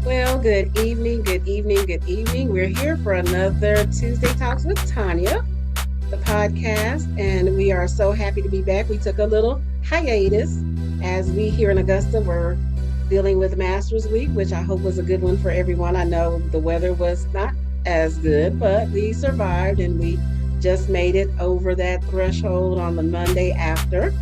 Well, good evening, good evening, good evening. We're here for another Tuesday Talks with Tonia, the podcast, and we are so happy to be back. We took a little hiatus as we here in Augusta were dealing with Masters Week, which I hope was a good one for everyone. I know the weather was not as good, but we survived and we just made it over that threshold on the Monday after.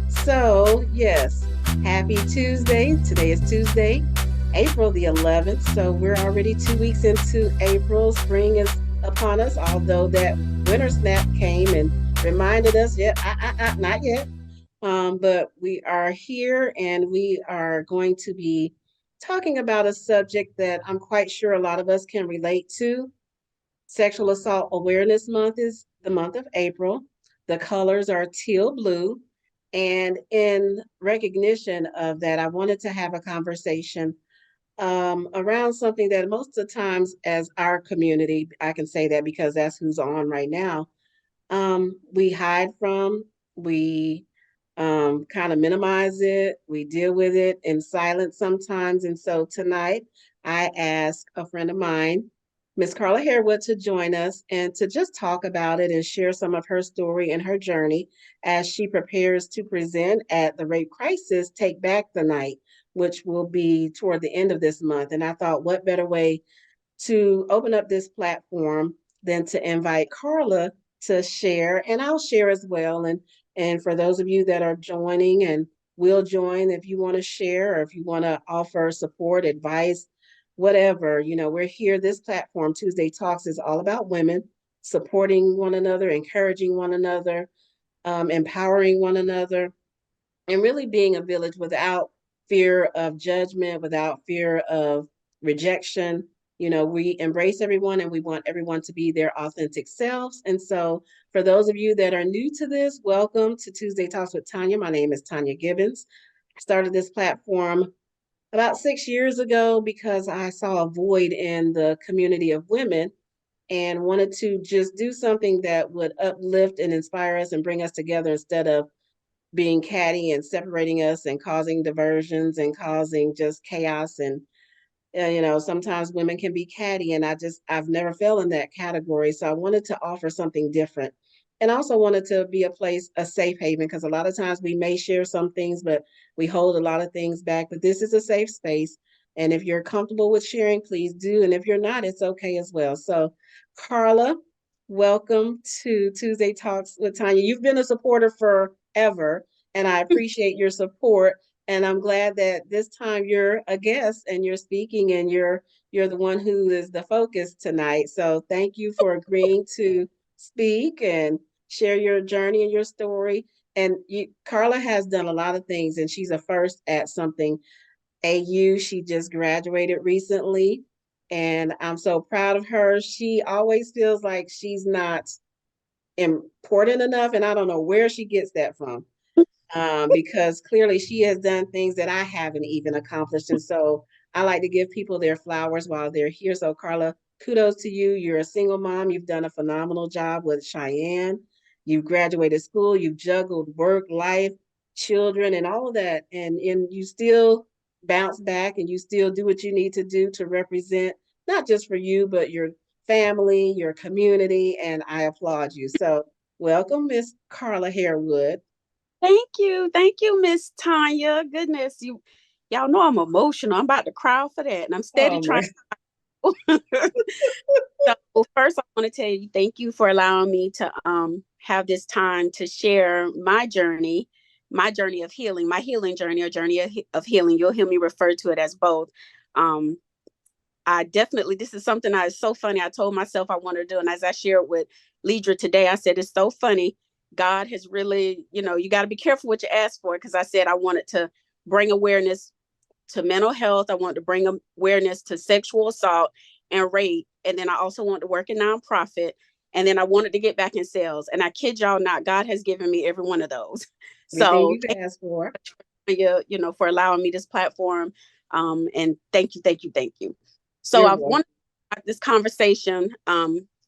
So, yes, happy Tuesday. Today is Tuesday, April the 11th. So, we're already 2 weeks into April. Spring is upon us, although that winter snap came and reminded us, not yet. But we are here and we are going to be talking about a subject that I'm quite sure a lot of us can relate to. Sexual Assault Awareness Month is the month of April. The colors are teal blue. And in recognition of that, I wanted to have a conversation around something that most of the times, as our community, I can say that because that's who's on right now, we hide from, we kind of minimize it, we deal with it in silence sometimes. And so tonight, I asked a friend of mine, Miss Carla Harewood, to join us and to just talk about it and share some of her story and her journey as she prepares to present at the Rape Crisis Take Back the Night, which will be toward the end of this month. And I thought, what better way to open up this platform than to invite Carla to share, and I'll share as well. And for those of you that are joining and will join, if you want to share or if you want to offer support, advice, whatever, we're here. This platform, Tuesday Talks, is all about women supporting one another, encouraging one another, empowering one another, and really being a village without fear of judgment, without fear of rejection. We embrace everyone and we want everyone to be their authentic selves. And so, for those of you that are new to this, welcome to Tuesday Talks with Tonia. My name is Tonia Gibbons. I started this platform about 6 years ago because I saw a void in the community of women and wanted to just do something that would uplift and inspire us and bring us together instead of being catty and separating us and causing diversions and causing just chaos. And sometimes women can be catty, and I've never fell in that category. So I wanted to offer something different, and also wanted to be a safe haven, because a lot of times we may share some things, but we hold a lot of things back. But this is a safe space, and if you're comfortable with sharing, please do. And if you're not, it's okay as well. So, Carla, welcome to Tuesday Talks with Tonia. You've been a supporter forever, and I appreciate your support. And I'm glad that this time you're a guest and you're speaking and you're the one who is the focus tonight. So thank you for agreeing to speak and share your journey and your story. And Carla has done a lot of things, and she's a first at something. AU, she just graduated recently, and I'm so proud of her. She always feels like she's not important enough, and I don't know where she gets that from. Because clearly she has done things that I haven't even accomplished. And so I like to give people their flowers while they're here. So, Carla, kudos to you. You're a single mom. You've done a phenomenal job with Cheyenne. You've graduated school. You've juggled work, life, children, and all of that. And you still bounce back and you still do what you need to do to represent not just for you, but your family, your community. And I applaud you. So, welcome, Miss Carla Harewood. Thank you, Miss Tanya. Goodness, y'all know I'm emotional. I'm about to cry for that, and I'm steady trying. So first, I want to tell you thank you for allowing me to have this time to share my journey of healing, my healing journey, or journey of healing. You'll hear me refer to it as both. I definitely, this is something that is so funny. I told myself I wanted to do, and as I shared with Lidra today, I said it's so funny. God has really, you got to be careful what you ask for, because I said I wanted to bring awareness to mental health. I wanted to bring awareness to sexual assault and rape. And then I also want to work in nonprofit. And then I wanted to get back in sales. And I kid y'all not, God has given me every one of those. Everything So you've asked for. thank you, for allowing me this platform. And thank you, thank you, thank you. So You're I welcome. want to start this conversation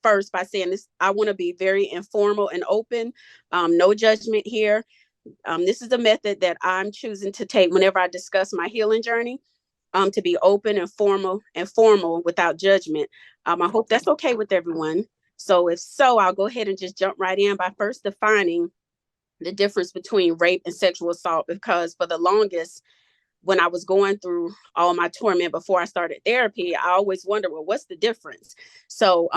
first by saying this. I want to be very informal and open. No judgment here. This is a method that I'm choosing to take whenever I discuss my healing journey. To be open and formal without judgment. I hope that's okay with everyone. So if so, I'll go ahead and just jump right in by first defining the difference between rape and sexual assault, because for the longest, when I was going through all my torment before I started therapy, I always wondered, well, what's the difference? So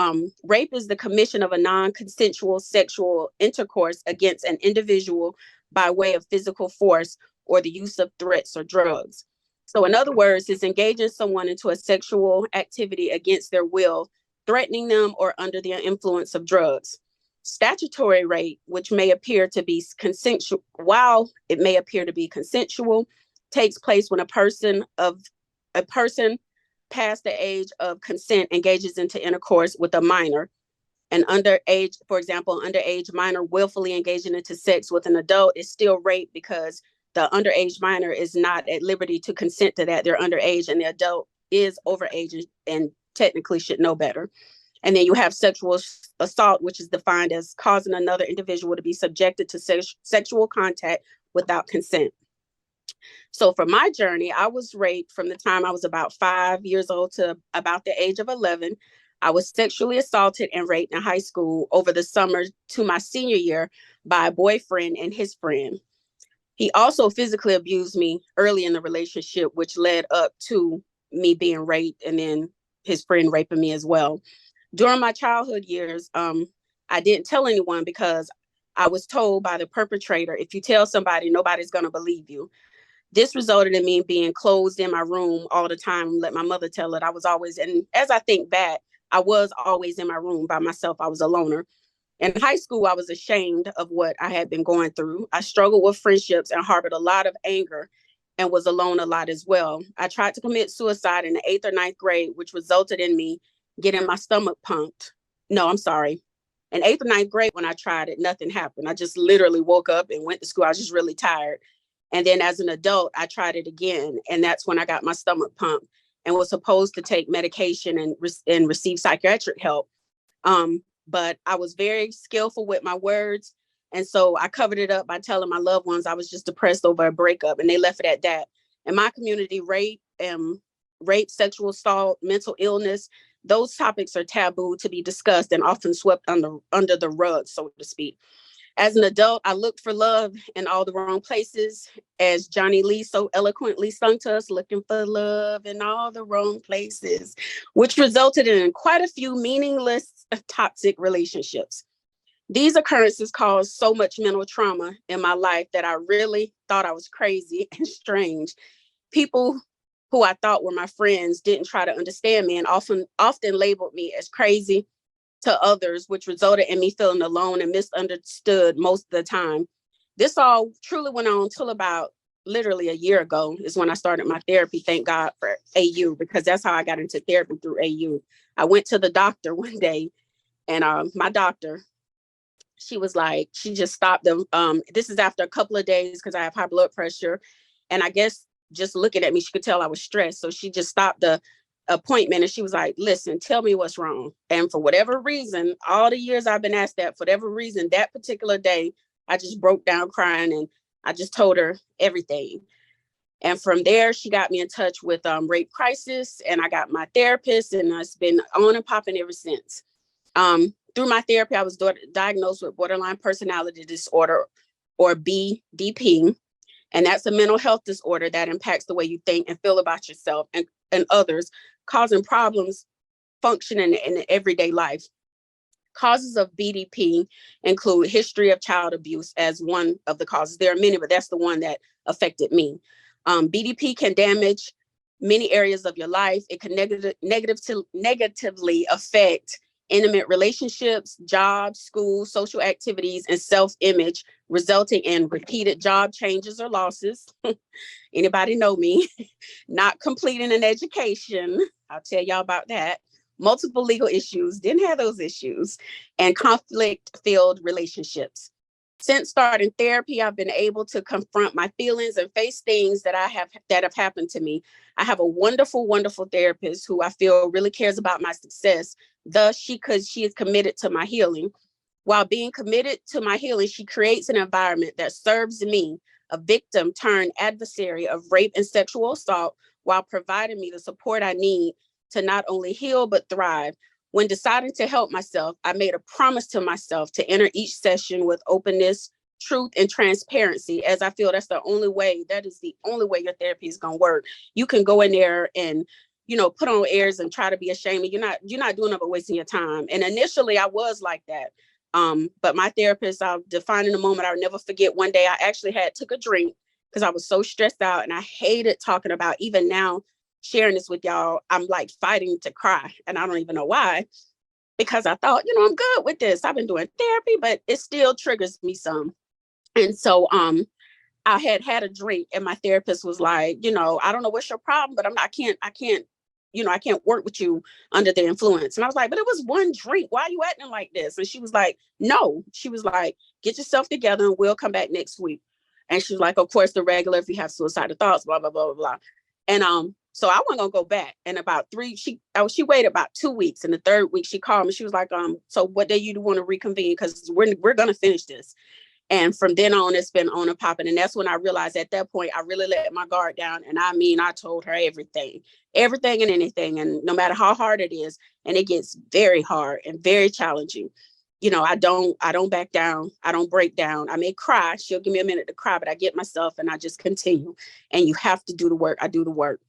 rape is the commission of a non-consensual sexual intercourse against an individual by way of physical force or the use of threats or drugs. So in other words, it's engaging someone into a sexual activity against their will, threatening them, or under the influence of drugs. Statutory rape, which may appear to be consensual, while it may appear to be consensual, takes place when a person past the age of consent engages into intercourse with a minor. An underage, for example, underage minor willfully engaging into sex with an adult is still rape because the underage minor is not at liberty to consent to that. They're underage, and the adult is overage and technically should know better. And then you have sexual assault, which is defined as causing another individual to be subjected to sexual contact without consent. So for my journey, I was raped from the time I was about 5 years old to about the age of 11. I was sexually assaulted and raped in high school over the summer to my senior year by a boyfriend and his friend. He also physically abused me early in the relationship, which led up to me being raped and then his friend raping me as well. During my childhood years, I didn't tell anyone because I was told by the perpetrator, if you tell somebody, nobody's going to believe you. This resulted in me being closed in my room all the time, let my mother tell it. I was always, and as I think back, I was always in my room by myself. I was a loner. In high school, I was ashamed of what I had been going through. I struggled with friendships and harbored a lot of anger and was alone a lot as well. I tried to commit suicide in the 8th or 9th grade, which resulted in me getting my stomach pumped. No, I'm sorry. In 8th or 9th grade, when I tried it, nothing happened. I just literally woke up and went to school. I was just really tired. And then as an adult, I tried it again. And that's when I got my stomach pumped and was supposed to take medication and receive psychiatric help. But I was very skillful with my words. And so I covered it up by telling my loved ones I was just depressed over a breakup, and they left it at that. In my community, rape, sexual assault, mental illness, those topics are taboo to be discussed and often swept under the rug, so to speak. As an adult, I looked for love in all the wrong places, as Johnny Lee so eloquently sung to us, looking for love in all the wrong places, which resulted in quite a few meaningless, toxic relationships. These occurrences caused so much mental trauma in my life that I really thought I was crazy and strange. People who I thought were my friends didn't try to understand me and often labeled me as crazy to others, which resulted in me feeling alone and misunderstood most of the time. This all truly went on until about literally a year ago is when I started my therapy. Thank God for AU, because that's how I got into therapy, through AU. I went to the doctor one day, and my doctor, she was like, she just stopped them. This is after a couple of days because I have high blood pressure. And I guess just looking at me, she could tell I was stressed. So she just stopped the appointment and she was like, listen, tell me what's wrong. And for whatever reason, all the years I've been asked that, for whatever reason, that particular day, I just broke down crying and I just told her everything. And from there, she got me in touch with Rape Crisis, and I got my therapist, and it's been on and popping ever since. Through my therapy, I was diagnosed with borderline personality disorder, or BDP. And that's a mental health disorder that impacts the way you think and feel about yourself and others, causing problems functioning in everyday life. Causes of BDP include history of child abuse as one of the causes. There are many, but that's the one that affected me. BDP can damage many areas of your life. It can negatively affect intimate relationships, jobs, school, social activities, and self-image, resulting in repeated job changes or losses. Anybody know me? Not completing an education. I'll tell y'all about that. multiple legal issues, didn't have those issues, and conflict-filled relationships. Since starting therapy, I've been able to confront my feelings and face things that have happened to me. I have a wonderful, wonderful therapist who I feel really cares about my success. Thus, she is committed to my healing. While being committed to my healing, she creates an environment that serves me, a victim turned adversary of rape and sexual assault, while providing me the support I need to not only heal but thrive. When deciding to help myself, I made a promise to myself to enter each session with openness, truth, and transparency, as I feel that is the only way your therapy is going to work. You can go in there and, put on airs and try to be ashamed. You're not doing it but wasting your time. And initially I was like that. But my therapist, I'll define in a moment, I'll never forget. One day I actually took a drink because I was so stressed out and I hated talking about, even now, sharing this with y'all, I'm like fighting to cry, and I don't even know why, because I thought, I'm good with this. I've been doing therapy, but it still triggers me some. And so I had a drink, and my therapist was like, I don't know what's your problem, but I can't work with you under the influence. And I was like, but it was one drink. Why are you acting like this? And she was like, no. She was like, get yourself together and we'll come back next week. And she was like, of course, the regular, if you have suicidal thoughts, blah, blah, blah, blah, blah. And so I wasn't gonna go back. And she waited about 2 weeks. And the third week she called me. She was like, so what day you want to reconvene? Because we're gonna finish this. And from then on, it's been on and popping. And that's when I realized at that point, I really let my guard down. And I told her everything and anything. And no matter how hard it is, and it gets very hard and very challenging, I don't back down. I don't break down. I may cry. She'll give me a minute to cry, but I get myself and I just continue. And you have to do the work. I do the work.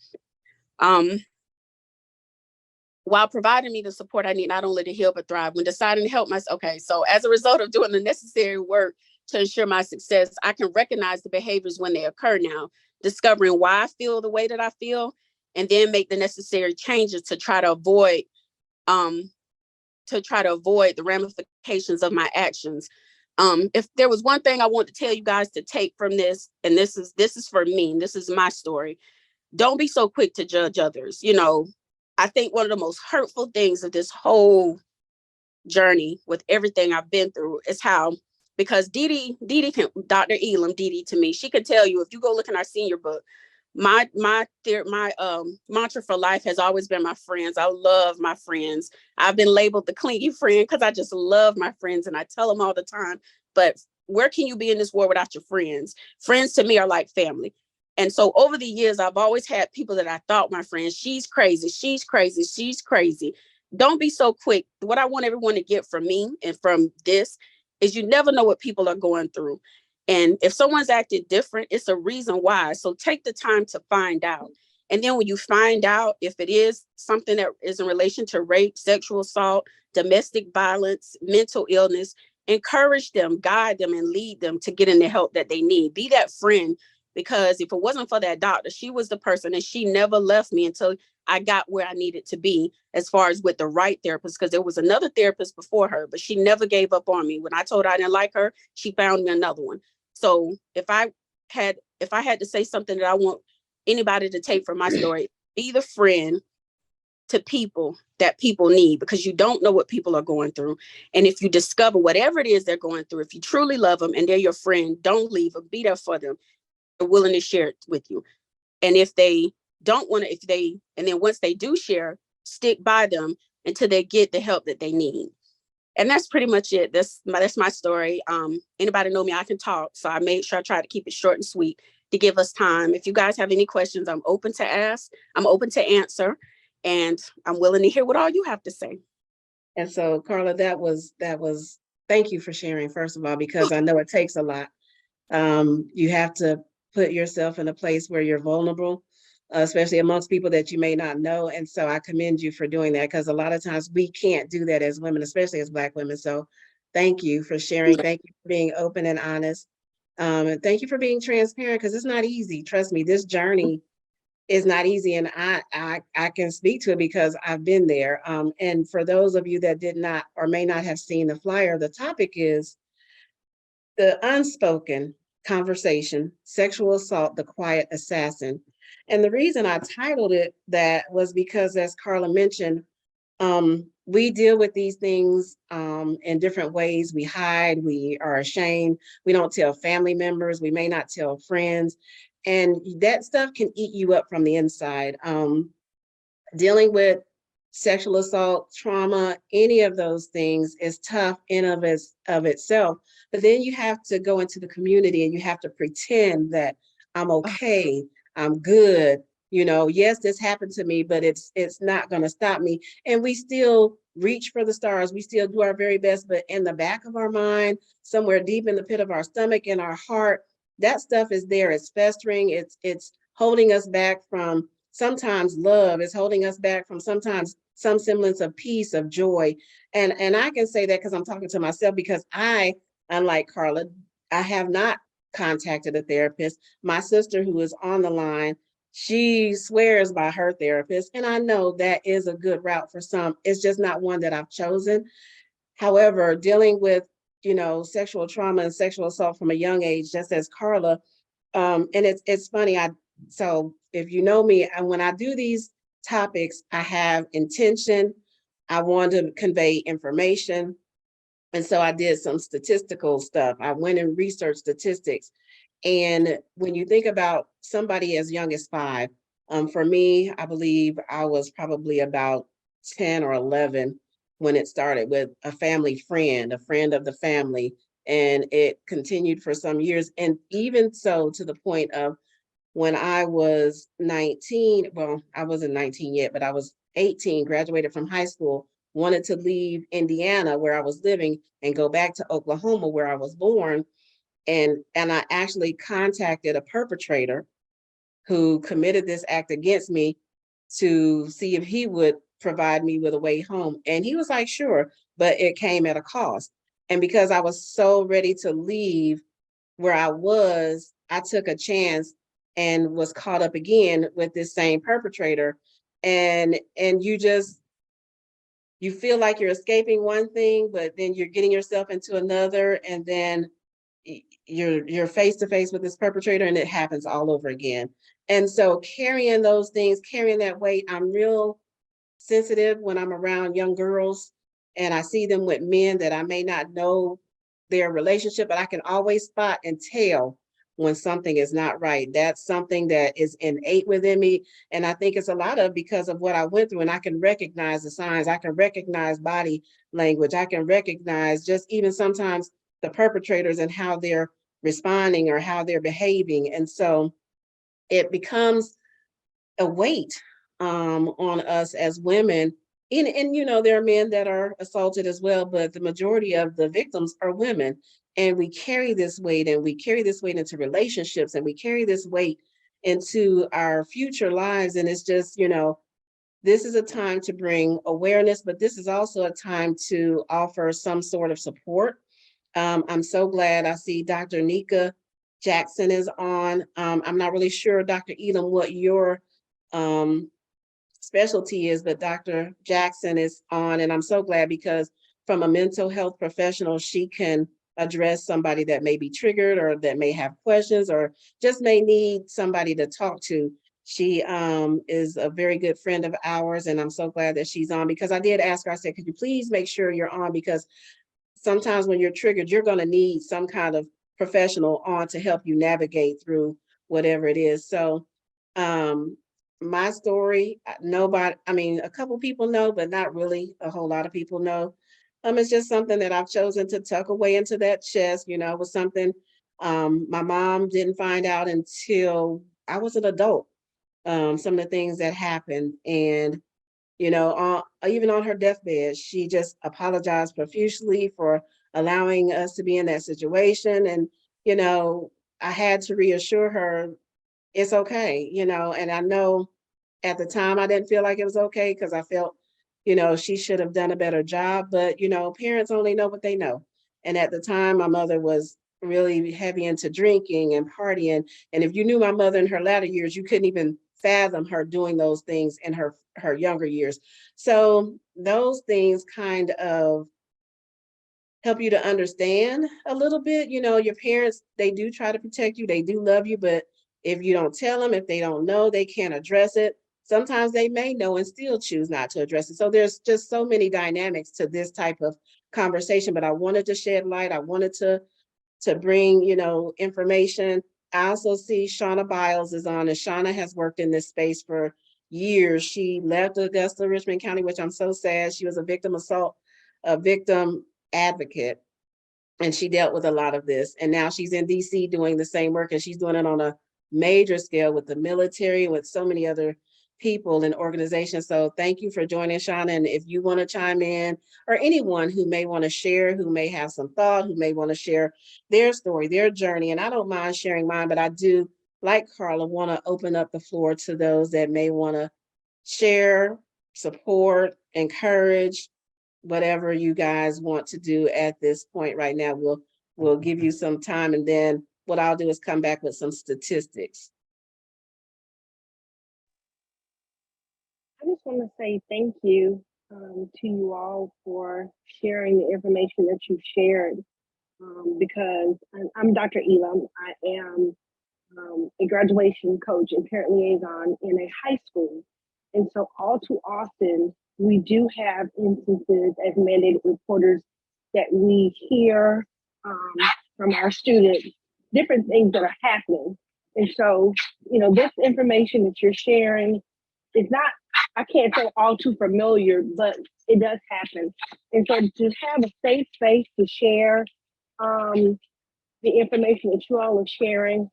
While providing me the support I need, not only to heal, but thrive. When deciding to help myself. Okay, so as a result of doing the necessary work to ensure my success, I can recognize the behaviors when they occur now, discovering why I feel the way that I feel, and then make the necessary changes to try to avoid the ramifications of my actions. If there was one thing I want to tell you guys to take from this, and this is for me, this is my story, don't be so quick to judge others. I think one of the most hurtful things of this whole journey with everything I've been through is how, because Dr. Elam, Dee to me, she could tell you, if you go look in our senior book, my mantra for life has always been my friends. I love my friends. I've been labeled the clingy friend because I just love my friends, and I tell them all the time, but where can you be in this world without your friends? Friends to me are like family. And so over the years, I've always had people that I thought my friends, she's crazy, she's crazy, she's crazy. Don't be so quick. What I want everyone to get from me and from this is you never know what people are going through. And if someone's acted different, it's a reason why. So take the time to find out. And then when you find out if it is something that is in relation to rape, sexual assault, domestic violence, mental illness, encourage them, guide them, and lead them to get in the help that they need. Be that friend. Because if it wasn't for that doctor, she was the person, and she never left me until I got where I needed to be as far as with the right therapist, because there was another therapist before her, but she never gave up on me. When I told her I didn't like her, she found me another one. So if I had to say something that I want anybody to take from my story, be the friend to people that people need, because you don't know what people are going through. And if you discover whatever it is they're going through, if you truly love them and they're your friend, don't leave them, be there for them. They're willing to share it with you. And if they don't want to, and then once they do share, stick by them until they get the help that they need. And that's pretty much it. That's my story. Anybody know me, I can talk. So I made sure I try to keep it short and sweet to give us time. If you guys have any questions, I'm open to ask. I'm open to answer. And I'm willing to hear what all you have to say. And so, Carla, that was, thank you for sharing, first of all, because I know it takes a lot. You have to put yourself in a place where you're vulnerable, especially amongst people that you may not know. And so I commend you for doing that, because a lot of times we can't do that as women, especially as Black women. So thank you for sharing. Thank you for being open and honest. And thank you for being transparent, because it's not easy. Trust me, this journey is not easy. And I can speak to it because I've been there. And for those of you that did not or may not have seen the flyer, the topic is the unspoken conversation, sexual assault, the quiet assassin. And the reason I titled it that was because, as Carla mentioned, We deal with these things in different ways. We hide, we are ashamed, we don't tell family members, we may not tell friends, and that stuff can eat you up from the inside. Dealing with sexual assault, trauma, any of those things is tough in of itself. But then you have to go into the community and you have to pretend that I'm okay, I'm good. Yes, this happened to me, but it's not going to stop me. And we still reach for the stars. We still do our very best, but in the back of our mind, somewhere deep in the pit of our stomach, in our heart, that stuff is there. It's festering. It's holding us back from sometimes love, is holding us back from sometimes some semblance of peace, of joy. And I can say that because I'm talking to myself, because I, unlike Carla, I have not contacted a therapist. My sister, who is on the line, she swears by her therapist, and I know that is a good route for some. It's just not one that I've chosen. However, dealing with sexual trauma and sexual assault from a young age, just as Carla, and it's funny. So if you know me, and when I do these topics, I have intention. I want to convey information. And so I did some statistical stuff. I went and researched statistics. And when you think about somebody as young as 5, for me, I believe I was probably about 10 or 11 when it started with a family friend, a friend of the family. And it continued for some years. And even so, to the point of when I was 19, well, I wasn't 19 yet, but I was 18, graduated from high school, wanted to leave Indiana where I was living and go back to Oklahoma where I was born. And I actually contacted a perpetrator who committed this act against me to see if he would provide me with a way home. And he was like, sure, but it came at a cost. And because I was so ready to leave where I was, I took a chance and was caught up again with this same perpetrator. And you feel like you're escaping one thing, but then you're getting yourself into another, and then you're face to face with this perpetrator, and it happens all over again. And so carrying those things, carrying that weight, I'm real sensitive when I'm around young girls and I see them with men that I may not know their relationship, but I can always spot and tell when something is not right. That's something that is innate within me. And I think it's a lot of because of what I went through, and I can recognize the signs. I can recognize body language. I can recognize just even sometimes the perpetrators and how they're responding or how they're behaving. And so it becomes a weight on us as women. And there are men that are assaulted as well, but the majority of the victims are women. And we carry this weight, and we carry this weight into relationships, and we carry this weight into our future lives. And it's just, this is a time to bring awareness, but this is also a time to offer some sort of support. I'm so glad I see Dr. Nika Jackson is on. I'm not really sure, Dr. Elam, what your specialty is, but Dr. Jackson is on, and I'm so glad because from a mental health professional, she can address somebody that may be triggered or that may have questions or just may need somebody to talk to. She is a very good friend of ours, and I'm so glad that she's on, because I did ask her, I said, could you please make sure you're on, because sometimes when you're triggered, you're going to need some kind of professional on to help you navigate through whatever it is. So my story, nobody, I mean, a couple people know, but not really a whole lot of people know. It's just something that I've chosen to tuck away into that chest. It was something my mom didn't find out until I was an adult. Some of the things that happened, and even on her deathbed, she just apologized profusely for allowing us to be in that situation. And I had to reassure her it's okay, and I know at the time I didn't feel like it was okay, because I felt, she should have done a better job. But, parents only know what they know. And at the time, my mother was really heavy into drinking and partying. And if you knew my mother in her latter years, you couldn't even fathom her doing those things in her younger years. So those things kind of help you to understand a little bit. Your parents, they do try to protect you, they do love you, but if you don't tell them, if they don't know, they can't address it. Sometimes they may know and still choose not to address it. So there's just so many dynamics to this type of conversation, but I wanted to shed light. I wanted to bring, information. I also see Shauna Biles is on, and Shauna has worked in this space for years. She left Augusta, Richmond County, which I'm so sad. She was a victim advocate, and she dealt with a lot of this. And now she's in DC doing the same work, and she's doing it on a major scale with the military and with so many other people and organizations. So thank you for joining, Shauna. And if you want to chime in, or anyone who may want to share, who may have some thought, who may want to share their story, their journey, and I don't mind sharing mine, but I do, like Carla, want to open up the floor to those that may want to share, support, encourage, whatever you guys want to do at this point right now. We'll give you some time, and then what I'll do is come back with some statistics. I just want to say thank you to you all for sharing the information that you shared, because I'm Dr. Elam. I am a graduation coach and parent liaison in a high school. And so all too often, we do have instances as mandated reporters that we hear from our students, different things that are happening. And so, this information that you're sharing is not, I can't say all too familiar, but it does happen. And so to have a safe space to share the information that you all are sharing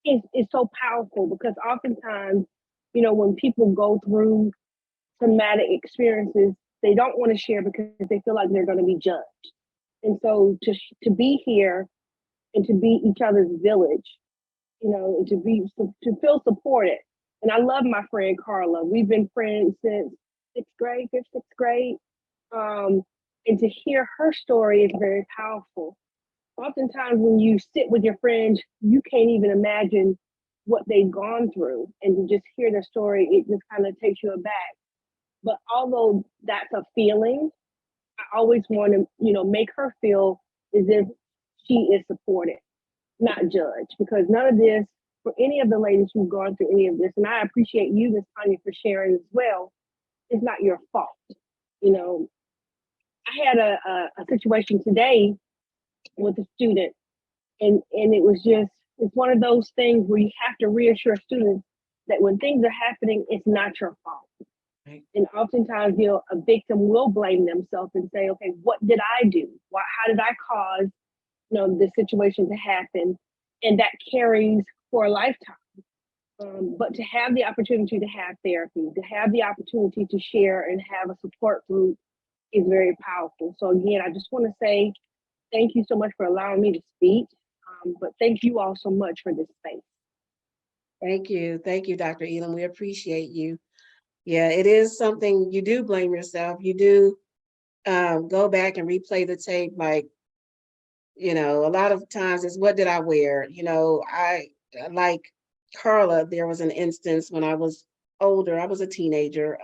is so powerful, because oftentimes, when people go through traumatic experiences, they don't want to share because they feel like they're going to be judged. And so to be here and to be each other's village, and to feel supported. And I love my friend Carla. We've been friends since sixth grade. And to hear her story is very powerful. Oftentimes when you sit with your friends, you can't even imagine what they've gone through. And to just hear their story, it just kind of takes you aback. But although that's a feeling, I always want to, make her feel as if she is supported, not judged, because none of this, for any of the ladies who've gone through any of this, and I appreciate you, Ms. Tonia, for sharing as well, it's not your fault. I had a situation today with a student, and it's one of those things where you have to reassure students that when things are happening, it's not your fault. Right. And oftentimes, a victim will blame themselves and say, okay, what did I do? How did I cause, this situation to happen? And that carries for a lifetime. But to have the opportunity to have therapy, to have the opportunity to share and have a support group is very powerful. So again, I just want to say thank you so much for allowing me to speak. But thank you all so much for this space. Thank you. Thank you, Dr. Elam. We appreciate you. Yeah, it is something you do blame yourself. You do go back and replay the tape. Like, a lot of times it's, what did I wear? I, like Carla, there was an instance when I was older, I was a teenager,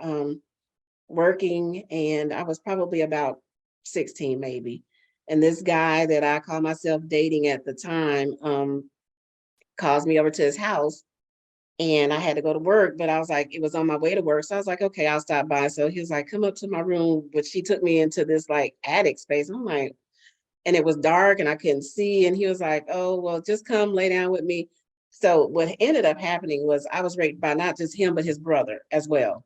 working, and I was probably about 16 maybe. And this guy that I call myself dating at the time calls me over to his house, and I had to go to work, but I was like, it was on my way to work. So I was like, okay, I'll stop by. So he was like, come up to my room, but she took me into this like attic space. I'm like, and it was dark and I couldn't see. And he was like, oh, well, just come lay down with me. So what ended up happening was I was raped by not just him, but his brother as well.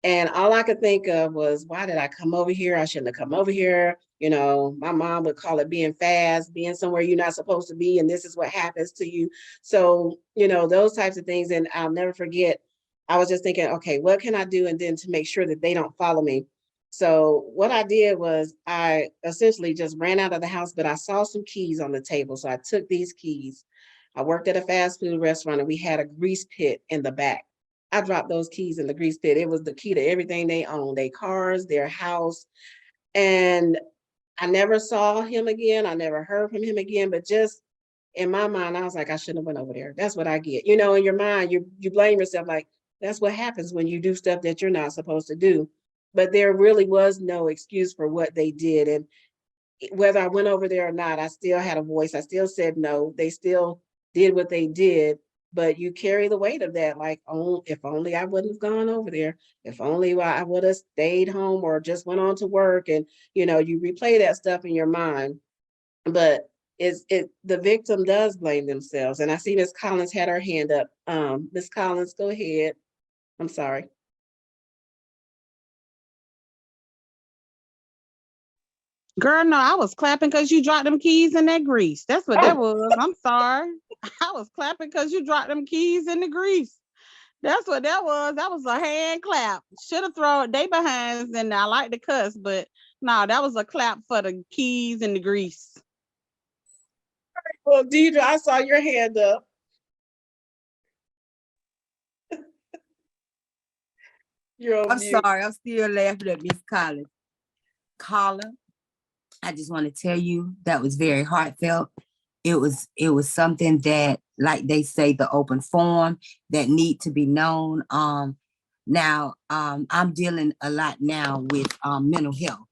And all I could think of was, why did I come over here? I shouldn't have come over here. My mom would call it being fast, being somewhere you're not supposed to be. And this is what happens to you. So, those types of things. And I'll never forget, I was just thinking, okay, what can I do? And then to make sure that they don't follow me. So what I did was I essentially just ran out of the house, but I saw some keys on the table. So I took these keys. I worked at a fast food restaurant, and we had a grease pit in the back. I dropped those keys in the grease pit. It was the key to everything they owned, their cars, their house. And I never saw him again. I never heard from him again. But just in my mind, I was like, I shouldn't have went over there. That's what I get. In your mind, you blame yourself, like, that's what happens when you do stuff that you're not supposed to do. But there really was no excuse for what they did. And whether I went over there or not, I still had a voice. I still said no. They still did what they did. but you carry the weight of that. Like, oh, if only I wouldn't have gone over there. If only I would have stayed home or just went on to work. And, you replay that stuff in your mind. But the victim does blame themselves. And I see Miss Collins had her hand up. Miss Collins, go ahead. I'm sorry. Girl, no, I was clapping because you dropped them keys in that grease. That's what that was. I'm sorry. I was clapping because you dropped them keys in the grease. That's what that was. That was a hand clap. Should have thrown they behinds, and I like to cuss, but no, that was a clap for the keys and the grease. Well, Deidre, I saw your hand up. I'm sorry. I'm still laughing at Miss Collins. Carla, I just want to tell you that was very heartfelt. It was something that, like they say, the open forum that need to be known. Now, I'm dealing a lot now with mental health.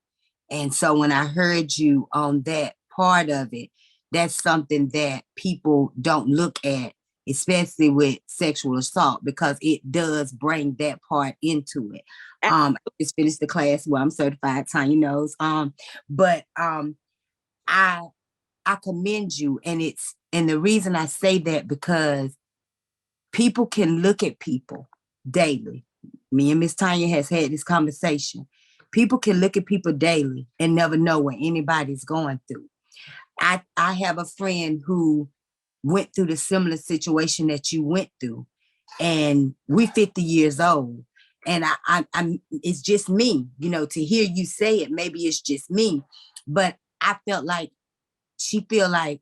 And so when I heard you on that part of it, that's something that people don't look at, especially with sexual assault, because it does bring that part into it. I just finished the class where I'm certified, Tonia knows. But I commend you, and the reason I say that because people can look at people daily. Me and Miss Tonia has had this conversation. People can look at people daily and never know what anybody's going through. I have a friend who went through the similar situation that you went through, and we're 50 years old. And I'm it's just me, to hear you say it, maybe it's just me, but I felt like she feel like,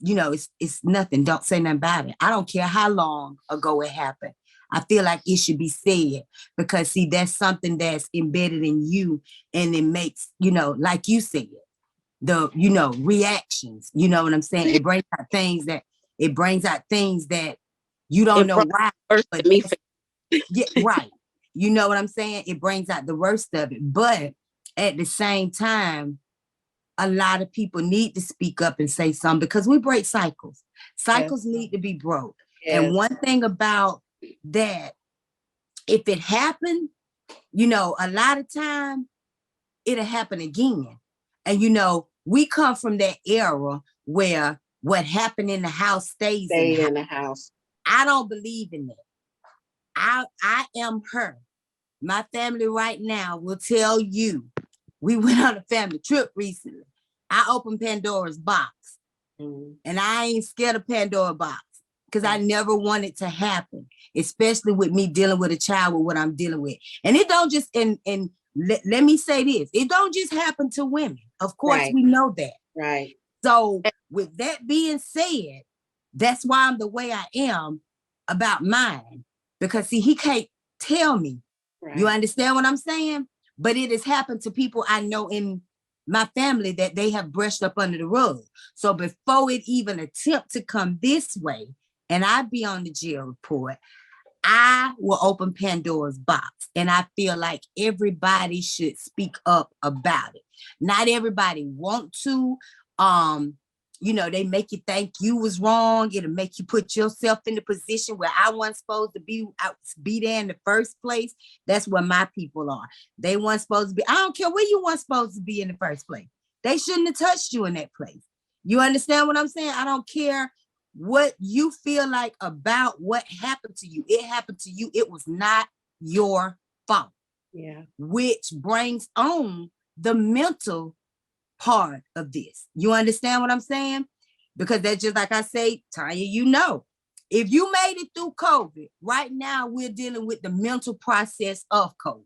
it's nothing. Don't say nothing about it. I don't care how long ago it happened. I feel like it should be said because see, that's something that's embedded in you, and it makes, like you said, the, reactions, you know what I'm saying? It brings out things that you don't know why. But yeah, right. You know what I'm saying? It brings out the worst of it. But at the same time, a lot of people need to speak up and say something because we break cycles. Cycles need to be broke. Yes. And one thing about that, if it happened, a lot of time it'll happen again. And, we come from that era where what happened in the house stays in the house. I don't believe in that. I am her. My family right now will tell you, we went on a family trip recently. I opened Pandora's box, and I ain't scared of Pandora's box because I never want it to happen, especially with me dealing with a child with what I'm dealing with. And it don't just, let me say this, it don't just happen to women. Of course, we know that. Right. So with that being said, that's why I'm the way I am about mine, because see, he can't tell me. Right. You understand what I'm saying? But it has happened to people I know in my family that they have brushed up under the rug. So before it even attempt to come this way, and I be on the jail report, I will open Pandora's box. And I feel like everybody should speak up about it. Not everybody want to. They make you think you was wrong. It'll make you put yourself in the position where I wasn't supposed to be there in the first place. That's where my people are. They weren't supposed to be. I don't care where you weren't supposed to be in the first place. They shouldn't have touched you in that place. You understand what I'm saying? I don't care what you feel like about what happened to you. It happened to you. It was not your fault. Yeah. Which brings on the mental part of this. You understand what I'm saying? Because that's just like I say, Tanya, if you made it through COVID, right now we're dealing with the mental process of COVID.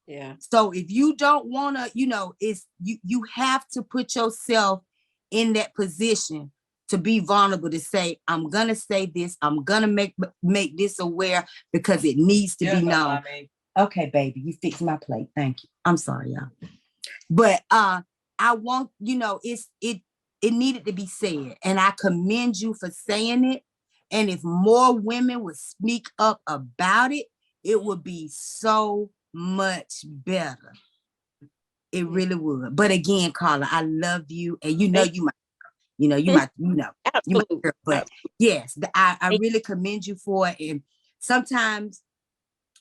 Yeah. So if you don't want to, it's you have to put yourself in that position to be vulnerable, to say, I'm gonna say this, I'm gonna make this aware because it needs to be known. Okay, baby, you fixed my plate. Thank you. I'm sorry, y'all. But I want, it needed to be said. And I commend you for saying it. And if more women would speak up about it, it would be so much better. It really would. But again, Carla, I love you. And you my You know, you might, you might, Absolutely. but yes, I really commend you for it. And sometimes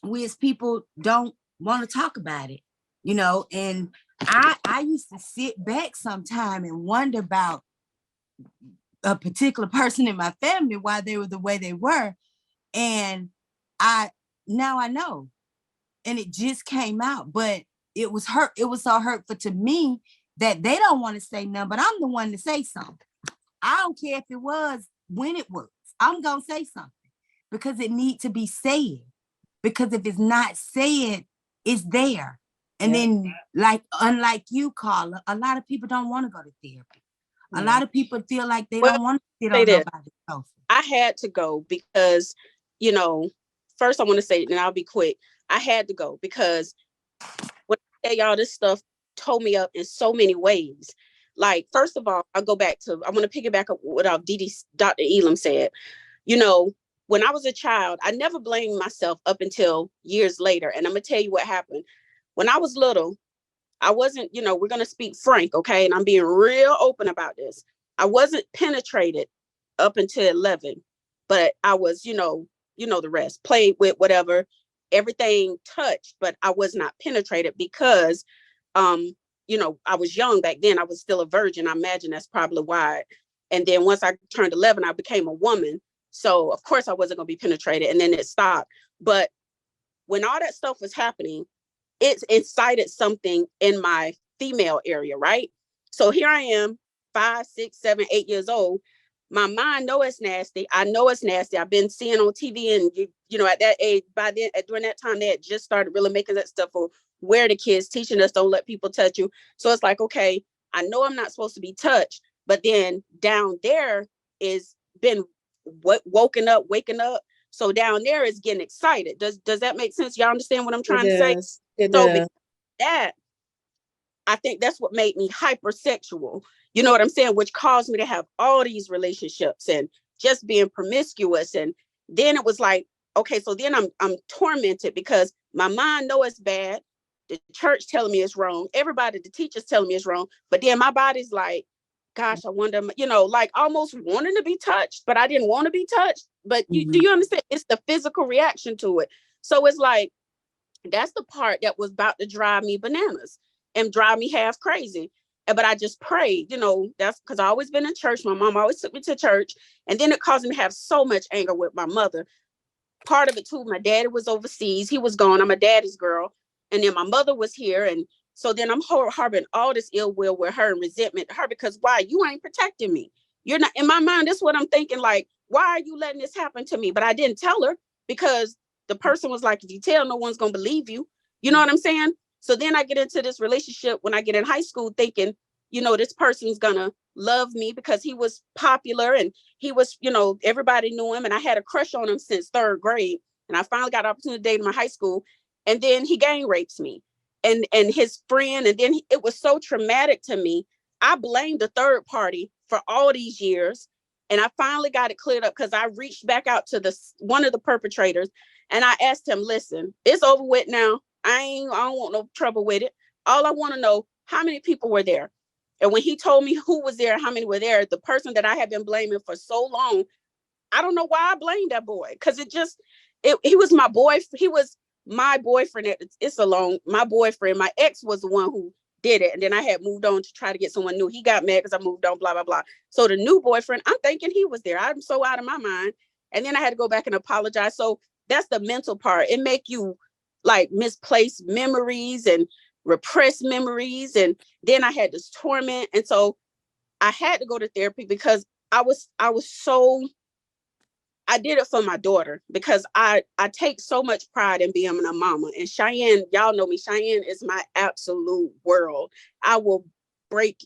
we as people don't want to talk about it, you know, and I used to sit back sometime and wonder about a particular person in my family, why they were the way they were. And now I know, and it just came out, but it was so hurtful to me that they don't want to say nothing, but I'm the one to say something. I don't care if it was when it was, I'm going to say something because it needs to be said. Because if it's not said, it's there. And then, like, unlike you, Carla, a lot of people don't want to go to therapy. A lot of people feel like they don't want to sit on nobody's sofa. I had to go because, you know, first I want to say, and I'll be quick. I had to go because when I tell y'all, this stuff tore me up in so many ways. Like, first of all, I want to piggyback up what Dr. Elam said. You know, when I was a child, I never blamed myself up until years later. And I'm going to tell you what happened. When I was little, I wasn't, you know, we're going to speak frank, okay? And I'm being real open about this. I wasn't penetrated up until 11, but I was, you know the rest, played with whatever, everything touched, but I was not penetrated because, you know, I was young back then. I was still a virgin. I imagine that's probably why. And then once I turned 11, I became a woman. So of course I wasn't going to be penetrated, and then it stopped. But when all that stuff was happening, it incited something in my female area, right? So here I am, 5, 6, 7, 8 years old. My mind know it's nasty. I know it's nasty. I've been seeing on TV, and you know, at that age, during that time, they had just started really making that stuff for where the kids, teaching us don't let people touch you. So it's like, okay, I know I'm not supposed to be touched, but then down there is been waking up. So down there is getting excited. Does that make sense? Y'all understand what I'm trying to say? It does. That, I think that's what made me hypersexual. You know what I'm saying? Which caused me to have all these relationships and just being promiscuous. And then it was like, okay, so then I'm tormented because my mind know it's bad. The church telling me it's wrong. Everybody, the teachers telling me it's wrong. But then my body's like, gosh, I wonder, you know, like almost wanting to be touched, but I didn't want to be touched. But do you understand? It's the physical reaction to it. So it's like, that's the part that was about to drive me bananas and drive me half crazy. But I just prayed, you know, that's because I always been in church. My mom always took me to church. And then it caused me to have so much anger with my mother. Part of it too, my daddy was overseas. He was gone. I'm a daddy's girl. And then my mother was here. And so then I'm harboring all this ill will with her and resentment to her because why? You ain't protecting me. You're not, in my mind, that's what I'm thinking. Like, why are you letting this happen to me? But I didn't tell her because the person was like, if you tell, no one's going to believe you. You know what I'm saying? So then I get into this relationship when I get in high school thinking, you know, this person's going to love me because he was popular and he was, you know, everybody knew him. And I had a crush on him since 3rd grade. And I finally got an opportunity to date in my high school. And then he gang rapes me and his friend. And then it was so traumatic to me. I blamed the third party for all these years. And I finally got it cleared up because I reached back out to one of the perpetrators and I asked him, listen, it's over with now. I don't want no trouble with it. All I want to know, how many people were there? And when he told me who was there, how many were there, the person that I had been blaming for so long, I don't know why I blamed that boy. Because he was my boy. He was my boyfriend. My boyfriend, my ex was the one who did it. And then I had moved on to try to get someone new. He got mad because I moved on, blah, blah, blah. So the new boyfriend, I'm thinking he was there. I'm so out of my mind. And then I had to go back and apologize. So that's the mental part. It make you like misplace memories and repress memories. And then I had this torment. And so I had to go to therapy because I did it for my daughter because I take so much pride in being a mama. And Cheyenne, y'all know me, Cheyenne is my absolute world. I will break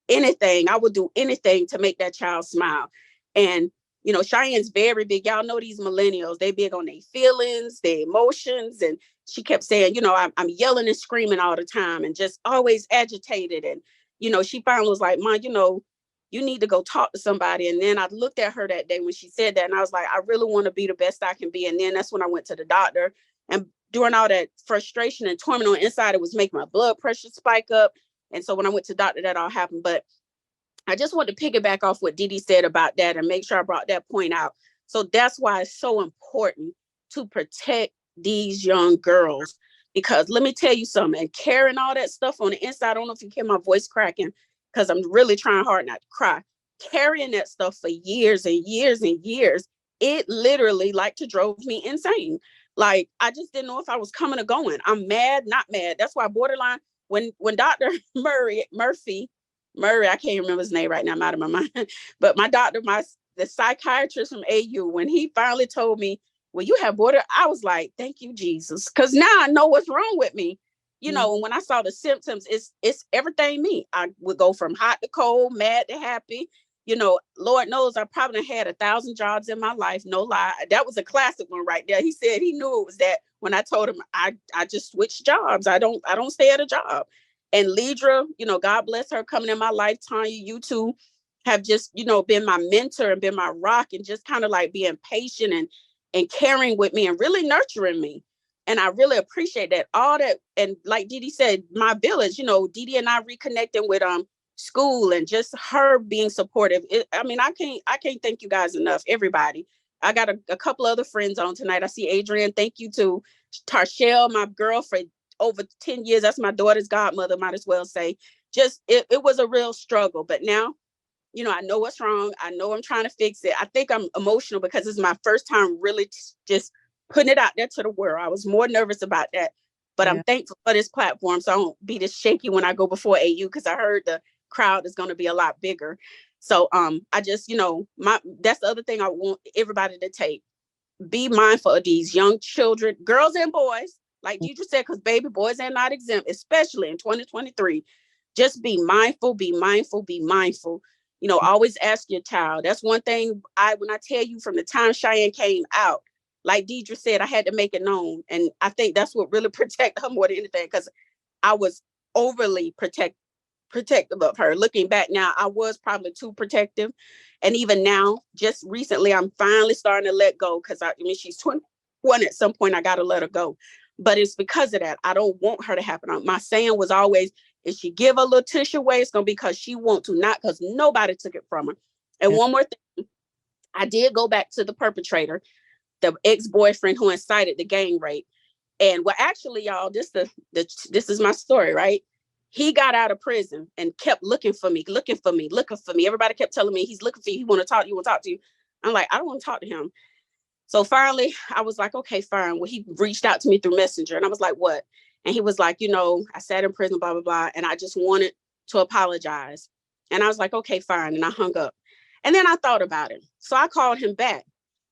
anything. I will do anything to make that child smile. And you know, Cheyenne's very big. Y'all know these millennials. They big on their feelings, their emotions. And she kept saying, you know, I'm yelling and screaming all the time and just always agitated. And, you know, she finally was like, Mom, you know, you need to go talk to somebody. And then I looked at her that day when she said that. And I was like, I really want to be the best I can be. And then that's when I went to the doctor. And during all that frustration and torment on the inside, it was making my blood pressure spike up. And so when I went to the doctor, that all happened. But I just want to piggyback off what Didi said about that and make sure I brought that point out. So that's why it's so important to protect these young girls, because let me tell you something, and carrying all that stuff on the inside, I don't know if you hear my voice cracking because I'm really trying hard not to cry. Carrying that stuff for years and years and years, it literally like to drove me insane. Like, I just didn't know if I was coming or going. I'm mad, not mad. That's why borderline, when Dr. Murray, I can't remember his name right now, I'm out of my mind. But my doctor, the psychiatrist from AU, when he finally told me, well, you have border, I was like, thank you, Jesus. Because now I know what's wrong with me. You know, and when I saw the symptoms, it's everything me. I would go from hot to cold, mad to happy. You know, Lord knows I probably had 1,000 jobs in my life. No lie. That was a classic one right there. He said he knew it was that when I told him I just switched jobs. I don't stay at a job. And Lidra, you know, God bless her coming in my life. Tonia, you two have just, you know, been my mentor and been my rock, and just kind of like being patient and caring with me and really nurturing me. And I really appreciate that. All that. And like Didi said, my village, you know, Didi and I reconnecting with school and just her being supportive. I can't thank you guys enough, everybody. I got a couple other friends on tonight. I see Adrienne. Thank you to Tarshelle, my girl for over 10 years. That's my daughter's godmother, might as well say. Just, it was a real struggle. But now, you know, I know what's wrong. I know I'm trying to fix it. I think I'm emotional because it's my first time really just putting it out there to the world. I was more nervous about that. But I'm thankful for this platform, so I don't be this shaky when I go before AU, because I heard the crowd is going to be a lot bigger. So I just, you know, that's the other thing I want everybody to take. Be mindful of these young children, girls and boys, like Deidre said, because baby boys are not exempt, especially in 2023. Just be mindful, be mindful, be mindful. You know, always ask your child. That's one thing when I tell you, from the time Cheyenne came out, like Deidre said, I had to make it known. And I think that's what really protected her more than anything, because I was overly protective of her. Looking back now, I was probably too protective. And even now, just recently, I'm finally starting to let go, because she's 21 at some point, I got to let her go. But it's because of that. I don't want her to happen. My saying was always, if she give a little tush away, it's going to be because she want to, not because nobody took it from her. And one more thing, I did go back to the perpetrator, the ex-boyfriend who incited the gang rape. And well, actually, y'all, this is my story, right? He got out of prison and kept looking for me. Everybody kept telling me, he's looking for you. He want to talk to you. I'm like, I don't want to talk to him. So finally, I was like, okay, fine. Well, he reached out to me through Messenger, and I was like, what? And he was like, you know, I sat in prison, blah, blah, blah. And I just wanted to apologize. And I was like, okay, fine. And I hung up. And then I thought about it. So I called him back.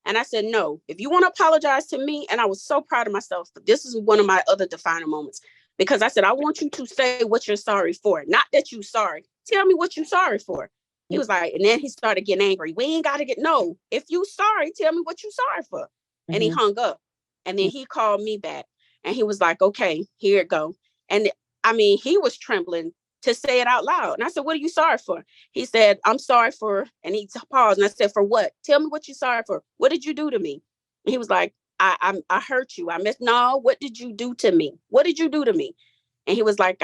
And I said, no, if you want to apologize to me, and I was so proud of myself. This is one of my other defining moments, because I said, I want you to say what you're sorry for. Not that you're sorry. Tell me what you're sorry for. He was like, and then he started getting angry. We ain't got to no, if you sorry, tell me what you sorry for. Mm-hmm. And he hung up. And then he called me back, and he was like, okay, here it go. And he was trembling to say it out loud. And I said, what are you sorry for? He said, I'm sorry for, and he paused, and I said, for what? Tell me what you're sorry for. What did you do to me? And he was like, I hurt you. No, what did you do to me? What did you do to me? And he was like,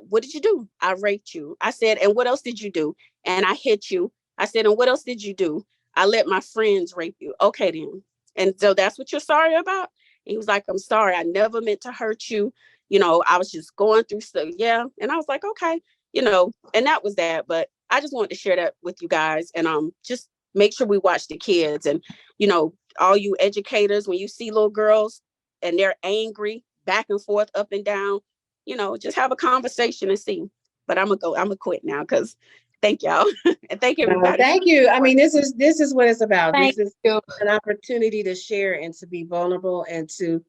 what did you do? I raped you. I said, and what else did you do? And I hit you. I said, and what else did you do? I let my friends rape you. Okay, then. And so that's what you're sorry about? And he was like, I'm sorry. I never meant to hurt you. You know, I was just going through stuff. Yeah. And I was like, okay, you know, and that was that. But I just wanted to share that with you guys, and just make sure we watch the kids. And, you know, all you educators, when you see little girls and they're angry, back and forth, up and down, you know, just have a conversation and see. But I'm gonna quit now, because thank y'all. And thank everybody. Thank you. I mean, this is what it's about. This is an opportunity to share and to be vulnerable, and to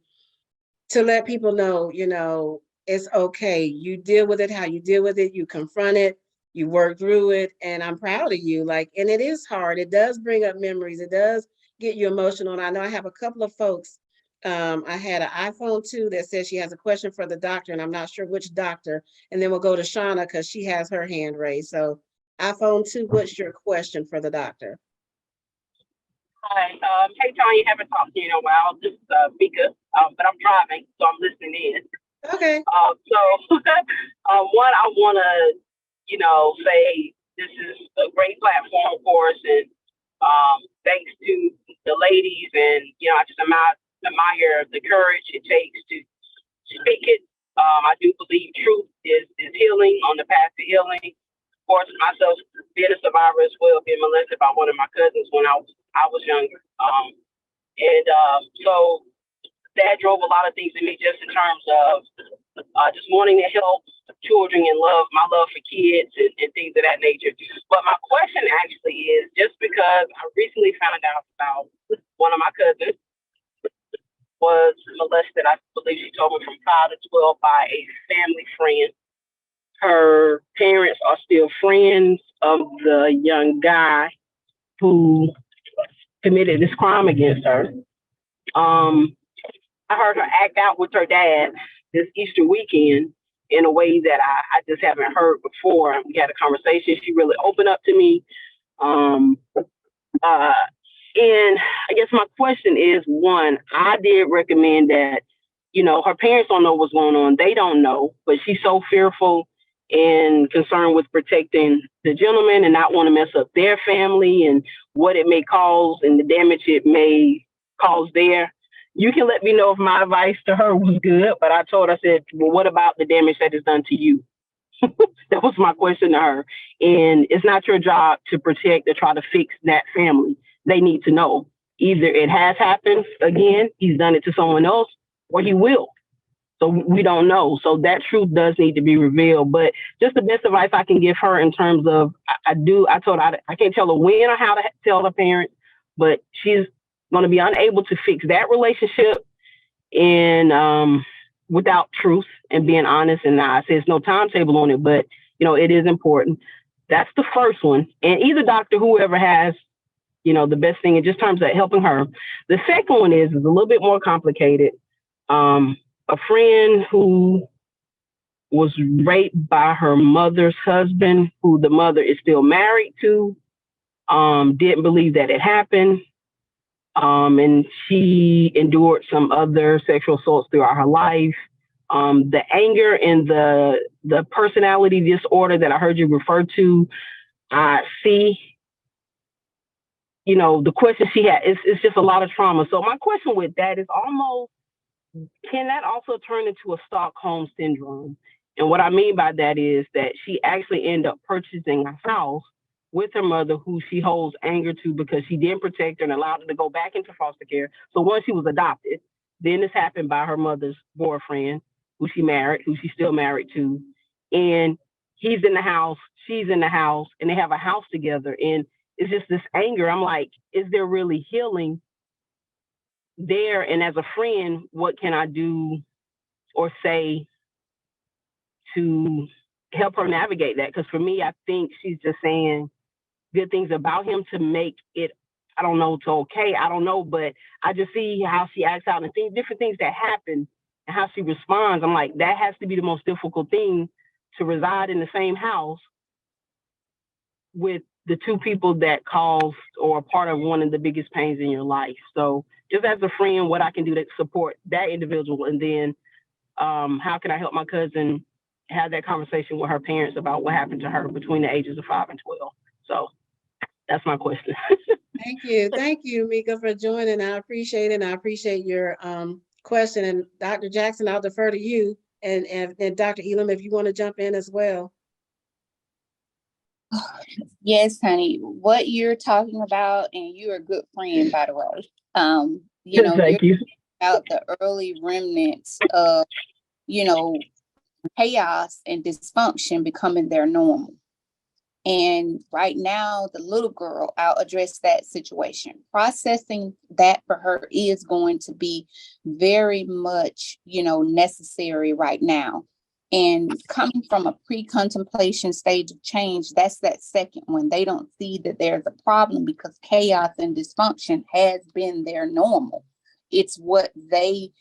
let people know, you know, it's okay. You deal with it how you deal with it. You confront it. You work through it. And I'm proud of you. Like, and it is hard. It does bring up memories. It does get you emotional. And I know I have a couple of folks. I had an iPhone 2 that says she has a question for the doctor, and I'm not sure which doctor. And then we'll go to Shauna, because she has her hand raised. So iPhone 2, what's your question for the doctor? Hi. Hey, Tonya, haven't talked to you in a while. Just Mika, but I'm driving, so I'm listening in. Okay. One, I want to, say this is a great platform for us, and thanks to the ladies, and I just admire the courage it takes to speak it. I do believe truth is healing, on the path to healing. Of course, myself being a survivor as well, being molested by one of my cousins when I was younger, so that drove a lot of things in me, just in terms of just wanting to help children and my love for kids and things of that nature. But my question actually is, just because I recently found out about one of my cousins was molested, I believe she told me, from 5 to 12 by a family friend. Her parents are still friends of the young guy who committed this crime against her. I heard her act out with her dad this Easter weekend in a way that I just haven't heard before. And we had a conversation. She really opened up to me. And I guess my question is, one, I did recommend that, her parents don't know what's going on. They don't know, but she's so fearful and concerned with protecting the gentleman and not want to mess up their family and what it may cause and the damage it may cause there. You can let me know if my advice to her was good, but I said, well, what about the damage that is done to you? That was my question to her. And it's not your job to protect or try to fix that family. They need to know. Either it has happened again, he's done it to someone else, or he will. So we don't know. So that truth does need to be revealed. But just the best advice I can give her in terms of, I told her I can't tell her when or how to tell her parents, but she's going to be unable to fix that relationship and without truth and being honest. And I say there's no timetable on it, but it is important. That's the first one. And either doctor, whoever has, the best thing in just terms of helping her. The second one is a little bit more complicated. A friend who was raped by her mother's husband, who the mother is still married to, didn't believe that it happened. And she endured some other sexual assaults throughout her life. The anger and the personality disorder that I heard you refer to, I see, the question she had, it's just a lot of trauma. So my question with that is almost, can that also turn into a Stockholm syndrome? And what I mean by that is that she actually ended up purchasing a house with her mother, who she holds anger to because she didn't protect her and allowed her to go back into foster care. So once she was adopted, then this happened by her mother's boyfriend, who she married, who she's still married to. And he's in the house, she's in the house, and they have a house together. And it's just this anger. I'm like, is there really healing there? And as a friend, what can I do or say to help her navigate that? Because for me, I think she's just saying good things about him to make it, I don't know, to okay. I don't know, but I just see how she acts out and different things that happen and how she responds. I'm like, that has to be the most difficult thing, to reside in the same house with the two people that caused or are part of one of the biggest pains in your life. So just as a friend, what I can do to support that individual, and then how can I help my cousin have that conversation with her parents about what happened to her between the ages of 5 and 12. So that's my question. Thank you, Mika, for joining. I appreciate it. And I appreciate your question. And Dr. Jackson, I'll defer to you, and Dr. Elam, if you want to jump in as well. Yes, honey, what you're talking about, and you're a good friend, by the way. Thank you. About the early remnants of, chaos and dysfunction becoming their normal. And right now, the little girl, I'll address that situation. Processing that for her is going to be very much, necessary right now. And coming from a pre-contemplation stage of change, that's that second one. They don't see that there's a problem because chaos and dysfunction has been their normal. It's what they,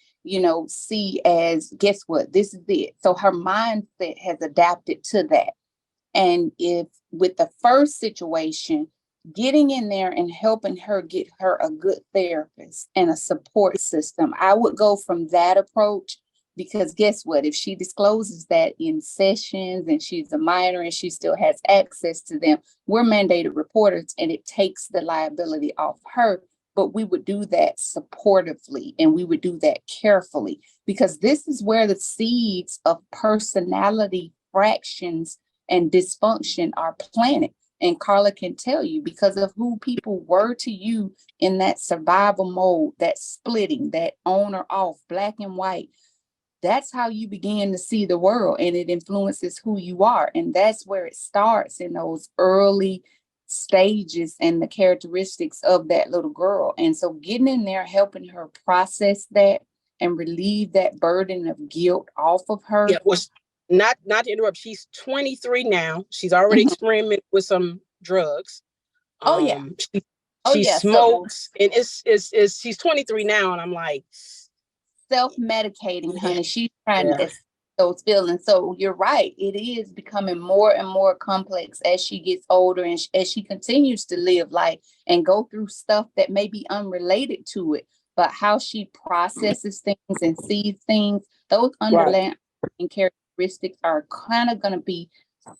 see as, guess what, this is it. So her mindset has adapted to that. And if with the first situation, getting in there and helping her get her a good therapist and a support system, I would go from that approach Because guess what? If she discloses that in sessions and she's a minor and she still has access to them, we're mandated reporters and it takes the liability off her. But we would do that supportively and we would do that carefully, because this is where the seeds of personality fractions and dysfunction are planted. And Carla can tell you, because of who people were to you in that survival mode, that splitting, that on or off, black and white, that's how you begin to see the world, and it influences who you are. And that's where it starts, in those early stages and the characteristics of that little girl. And so getting in there, helping her process that and relieve that burden of guilt off of her. Yeah, was not to interrupt. She's 23 now. She's already experimented with some drugs. She smokes, and it's she's 23 now, and I'm like, self-medicating, honey. She's trying to those feelings. So you're right. It is becoming more and more complex as she gets older and as she continues to live life and go through stuff that may be unrelated to it. But how she processes things and sees things, those underlying characteristics are kind of going to be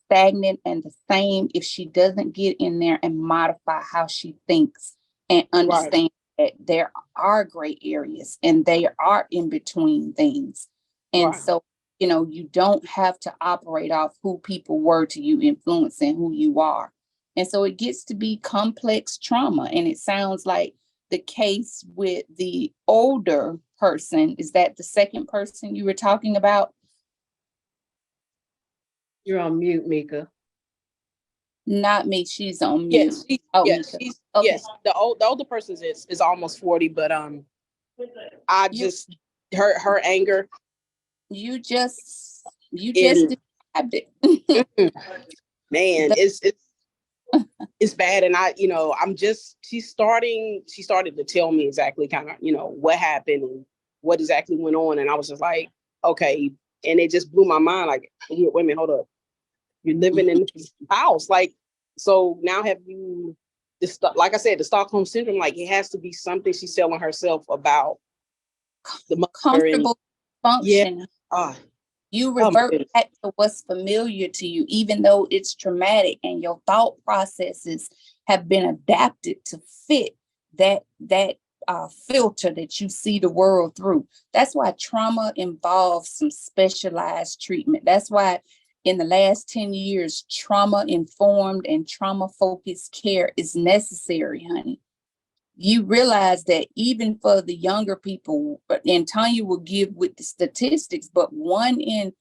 stagnant and the same if she doesn't get in there and modify how she thinks and understand that there are gray areas and they are in between things. And so, you know, you don't have to operate off who people were to you, influencing who you are. And so it gets to be complex trauma. And it sounds like the case with the older person. Is that the second person you were talking about? You're on mute, Mika. Not me. She's on mute. yes, She's okay. yes. The older person is almost 40, but I just her anger. You just described it. Man, it's bad, and she started to tell me exactly kind of what happened and what exactly went on, and I was just like, okay, and it just blew my mind. Like, wait a minute, hold up, you're living in this house, like, so now have you this, like I said, the Stockholm syndrome, like it has to be something she's telling herself about the mother comfortable function. You revert back to what's familiar to you, even though it's traumatic, and your thought processes have been adapted to fit that filter that you see the world through. That's why trauma involves some specialized treatment. That's why in the last 10 years, trauma-informed and trauma-focused care is necessary, honey. You realize that even for the younger people, and Tonia will give with the statistics, but 1 in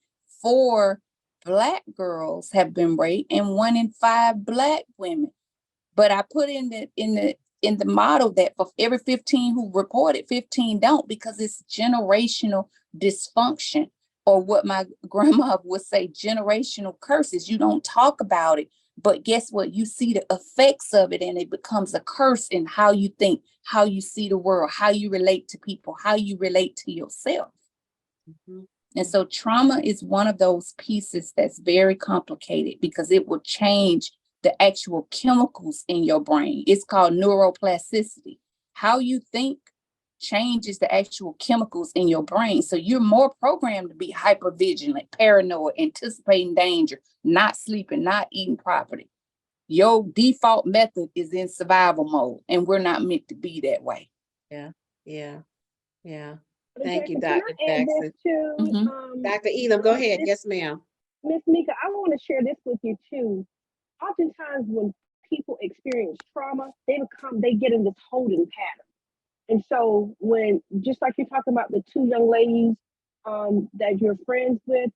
4 Black girls have been raped and 1 in 5 Black women. But I put in the model that for every 15 who reported, 15 don't, because it's generational dysfunction, or what my grandma would say, generational curses. You don't talk about it. But guess what? You see the effects of it, and it becomes a curse in how you think, how you see the world, how you relate to people, how you relate to yourself. Mm-hmm. And so trauma is one of those pieces that's very complicated, because it will change the actual chemicals in your brain. It's called neuroplasticity. How you think changes the actual chemicals in your brain. So you're more programmed to be hypervigilant, paranoid, anticipating danger, not sleeping, not eating properly. Your default method is in survival mode, and we're not meant to be that way. Yeah. Thank you, Dr. Jackson. Dr. Elam, go ahead. Yes, ma'am. Miss Mika, I want to share this with you too. Oftentimes when people experience trauma, they get in this holding pattern. And so when, just like you're talking about the 2 young ladies that you're friends with,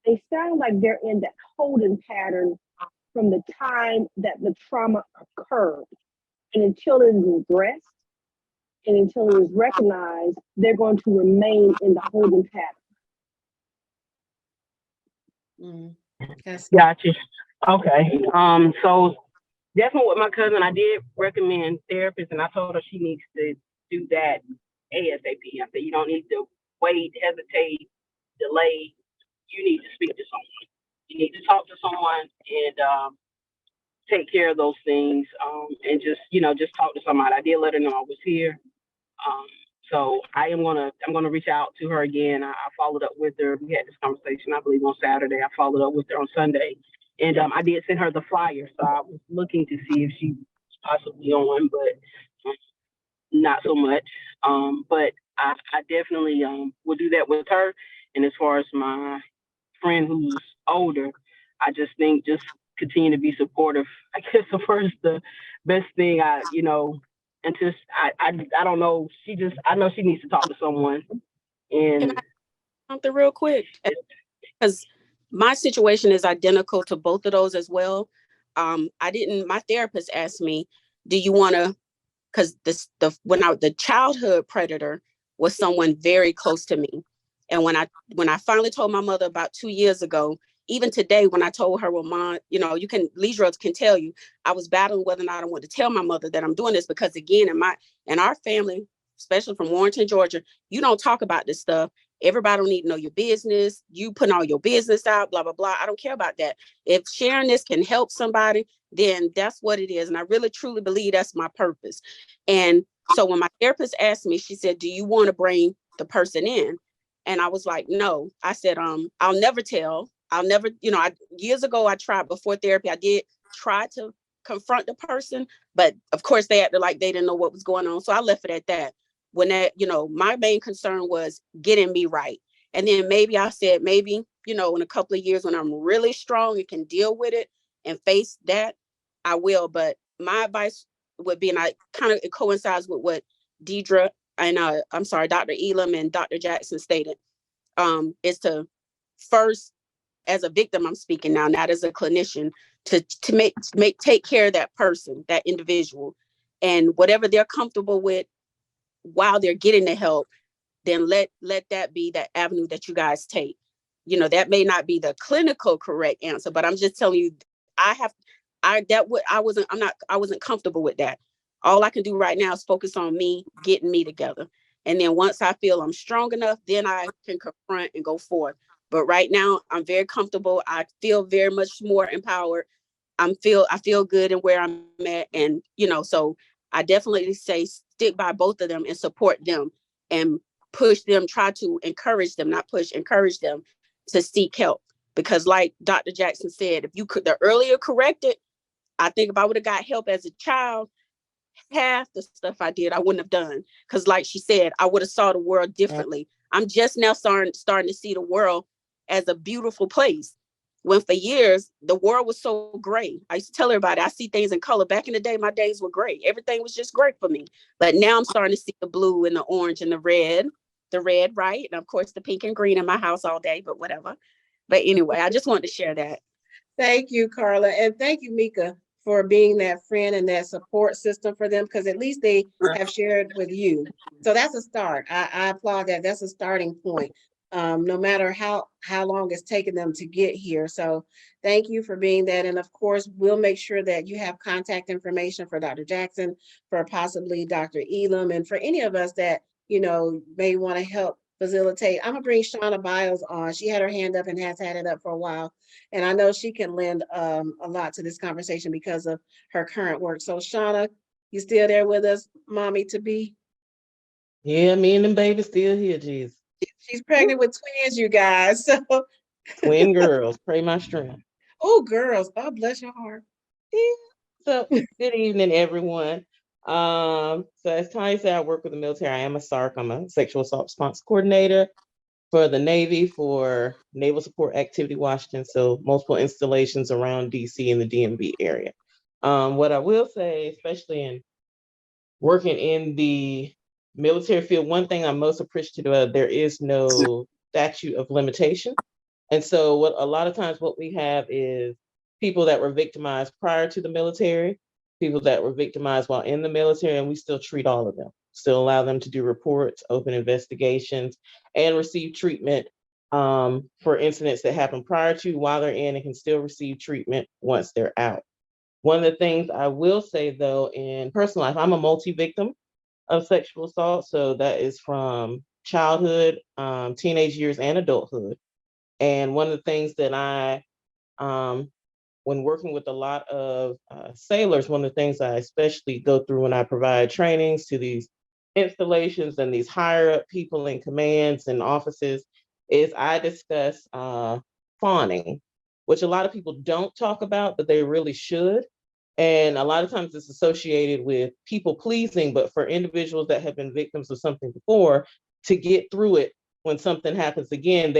they sound like they're in that holding pattern from the time that the trauma occurred. And until it is addressed and until it is recognized, they're going to remain in the holding pattern. Gotcha. Okay. So definitely with my cousin, I did recommend therapists, and I told her she needs to do that ASAP. I said, you don't need to wait, hesitate, delay. You need to speak to someone. You need to talk to someone and take care of those things. And just talk to somebody. I did let her know I was here. So I'm gonna reach out to her again. I followed up with her. We had this conversation, I believe, on Saturday. I followed up with her on Sunday. And I did send her the flyer. So I was looking to see if she was possibly on, but not so much. But I definitely will do that with her. And as far as my friend who's older, I just think just continue to be supportive. I guess the best thing and just I don't know. I know she needs to talk to someone. And something real quick, because my situation is identical to both of those as well. My therapist asked me, do you want to, because the childhood predator was someone very close to me. And when I finally told my mother about 2 years ago, even today, when I told her, well, Mom, Lidra can tell you, I was battling whether or not I want to tell my mother that I'm doing this, because again, in our family, especially from Warrenton, Georgia, you don't talk about this stuff. Everybody don't need to know your business. You putting all your business out, blah, blah, blah. I don't care about that. If sharing this can help somebody, then that's what it is. And I really, truly believe that's my purpose. And so when my therapist asked me, she said, do you want to bring the person in? And I was like, no. I said, I'll never tell. Years ago, I tried before therapy. I did try to confront the person, but of course they acted like they didn't know what was going on. So I left it at that. When my main concern was getting me right. And then maybe I said, in a couple of years when I'm really strong and can deal with it and face that, I will. But my advice would be, and it coincides with what Deidre and Dr. Elam and Dr. Jackson stated, is to first, as a victim, I'm speaking now, not as a clinician, to take care of that person, that individual, and whatever they're comfortable with while they're getting the help, then let that be that avenue that you guys take. That may not be the clinical correct answer, but I'm just telling you, I wasn't comfortable with that. All I can do right now is focus on me, getting me together. And then once I feel I'm strong enough, then I can confront and go forth. But right now I'm very comfortable. I feel very much more empowered. I feel good in where I'm at. And, so I definitely say stick by both of them and support them and push them, try to encourage them, not push, encourage them to seek help. Because like Dr. Jackson said, if you could, the earlier corrected, I think if I would have got help as a child, half the stuff I did, I wouldn't have done. Because like she said, I would have saw the world differently. I'm just now starting to see the world as a beautiful place. When for years, the world was so gray. I used to tell everybody, I see things in color. Back in the day, my days were gray. Everything was just great for me. But now I'm starting to see the blue and the orange and the red, right? And of course, the pink and green in my house all day, but whatever. But anyway, I just wanted to share that. Thank you, Carla. And thank you, Mika, for being that friend and that support system for them, because at least they have shared with you. So that's a start. I applaud that. That's a starting point. No matter how long it's taken them to get here. So thank you for being that. And of course, we'll make sure that you have contact information for Dr. Jackson, for possibly Dr. Elam, and for any of us that, may want to help facilitate. I'm gonna bring Shauna Biles on. She had her hand up and has had it up for a while. And I know she can lend a lot to this conversation because of her current work. So Shauna, you still there with us, mommy to be? Yeah, me and them babies still here, Jesus. She's pregnant with twins, you guys. So twin girls, pray my strength. Oh, girls, God bless your heart. Yeah. So good evening, everyone. So as Tonya said, I work with the military. I am a SARC. I'm a sexual assault response coordinator for the Navy for Naval Support Activity Washington. So multiple installations around DC and the DMV area. What I will say, especially in working in the military field, one thing I'm most appreciative of, there is no statute of limitation. And so what a lot of times what we have is people that were victimized prior to the military, people that were victimized while in the military, and we still treat all of them, still allow them to do reports, open investigations, and receive treatment for incidents that happen prior to, while they're in, and can still receive treatment once they're out. One of the things I will say though, in personal life, I'm a multi-victim of sexual assault. So that is from childhood, teenage years, and adulthood. And one of the things that I, when working with a lot of sailors, one of the things I especially go through when I provide trainings to these installations and these higher up people in commands and offices is I discuss fawning, which a lot of people don't talk about, but they really should. And a lot of times it's associated with people pleasing, but for individuals that have been victims of something before, to get through it when something happens again,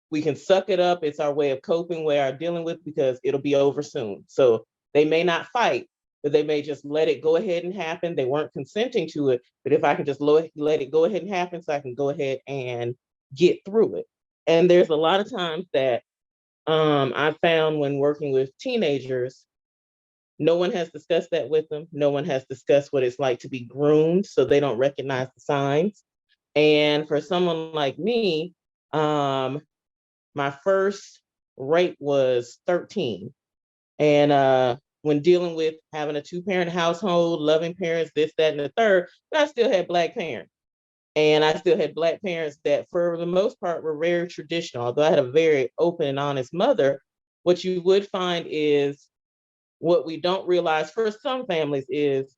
we can suck it up. It's our way of coping, way of dealing with, because it'll be over soon. So they may not fight, but they may just let it go ahead and happen. They weren't consenting to it, but if I can just let it go ahead and happen, so I can go ahead and get through it. And there's a lot of times that I found when working with teenagers, no one has discussed that with them. No one has discussed what it's like to be groomed, so they don't recognize the signs. And for someone like me, my first rape was 13. And when dealing with having a 2-parent household, loving parents, this, that, and the third, but I still had Black parents. And I still had Black parents that for the most part were very traditional. Although I had a very open and honest mother, what you would find is, what we don't realize for some families is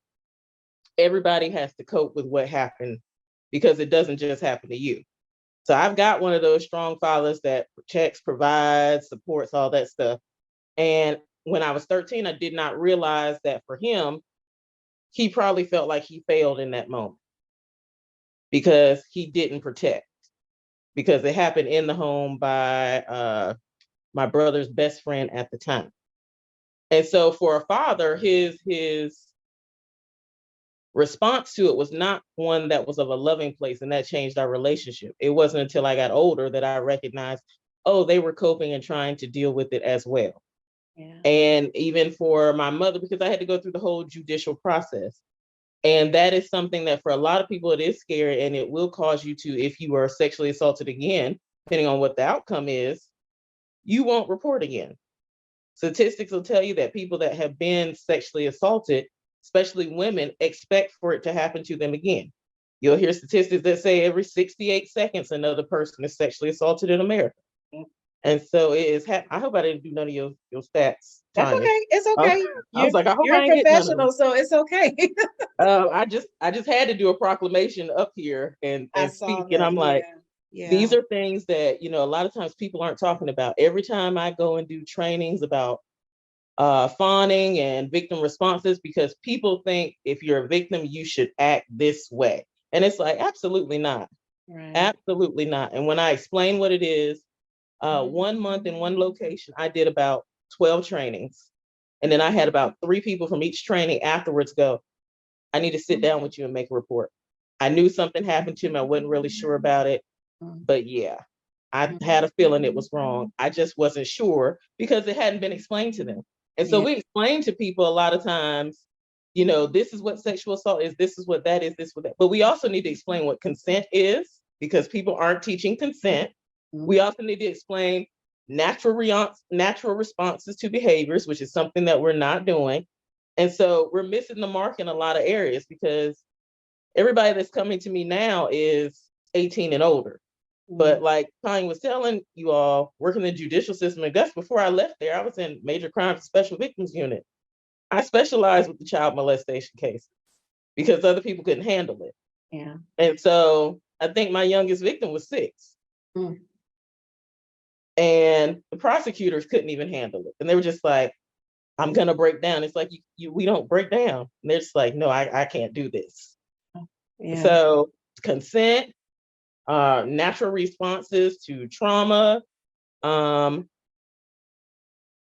everybody has to cope with what happened, because it doesn't just happen to you. So I've got one of those strong fathers that protects, provides, supports, all that stuff. And when I was 13, I did not realize that for him, he probably felt like he failed in that moment because he didn't protect, because it happened in the home by my brother's best friend at the time. And so for a father, his response to it was not one that was of a loving place, and that changed our relationship. It wasn't until I got older that I recognized, oh, they were coping and trying to deal with it as well. Yeah. And even for my mother, because I had to go through the whole judicial process. And that is something that for a lot of people, it is scary, and it will cause you to, if you are sexually assaulted again, depending on what the outcome is, you won't report again. Statistics will tell you that people that have been sexually assaulted, especially women, expect for it to happen to them again. You'll hear statistics that say every 68 seconds, another person is sexually assaulted in America. And so it is, I hope I didn't do none of your stats. That's Tanya. okay. It's okay. I was like, I hope you're I ain't a professional, so it's okay. I just had to do a proclamation up here and speak. And I'm like, these are things that, a lot of times people aren't talking about. Every time I go and do trainings about fawning and victim responses, because people think if you're a victim, you should act this way. And it's like, absolutely not. Right. Absolutely not. And when I explain what it is, 1 month in one location, I did about 12 trainings. And then I had about 3 people from each training afterwards go, I need to sit down with you and make a report. I knew something happened to me. I wasn't really sure about it. But yeah, I had a feeling it was wrong. I just wasn't sure because it hadn't been explained to them. And so we explain to people a lot of times, this is what sexual assault is, this is what that is, this is what that. But we also need to explain what consent is, because people aren't teaching consent. We also need to explain natural responses to behaviors, which is something that we're not doing. And so we're missing the mark in a lot of areas, because everybody that's coming to me now is 18 and older. But like Tonia was telling you all, working in the judicial system, and that's before I left there, I was in Major Crimes and Special Victims Unit. I specialized with the child molestation cases because other people couldn't handle it. Yeah. And so I think my youngest victim was 6. And the prosecutors couldn't even handle it. And they were just like, I'm going to break down. It's like, we don't break down. And they're just like, no, I can't do this. Yeah. So consent, natural responses to trauma,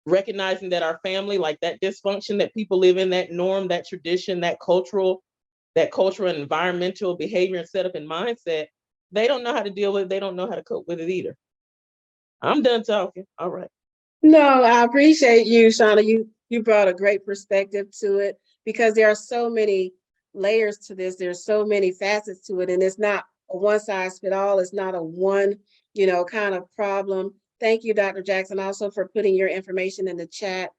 recognizing that our family, like that dysfunction that people live in, that norm, that tradition, that cultural and environmental behavior and setup and mindset, they don't know how to deal with it. They don't know how to cope with it either. I'm done talking. All right. No, I appreciate you, Shauna. You brought a great perspective to it, because there are so many layers to this. There's so many facets to it, and it's not a one size fit all. It's not a one, kind of problem. Thank you, Dr. Jackson, also for putting your information in the chat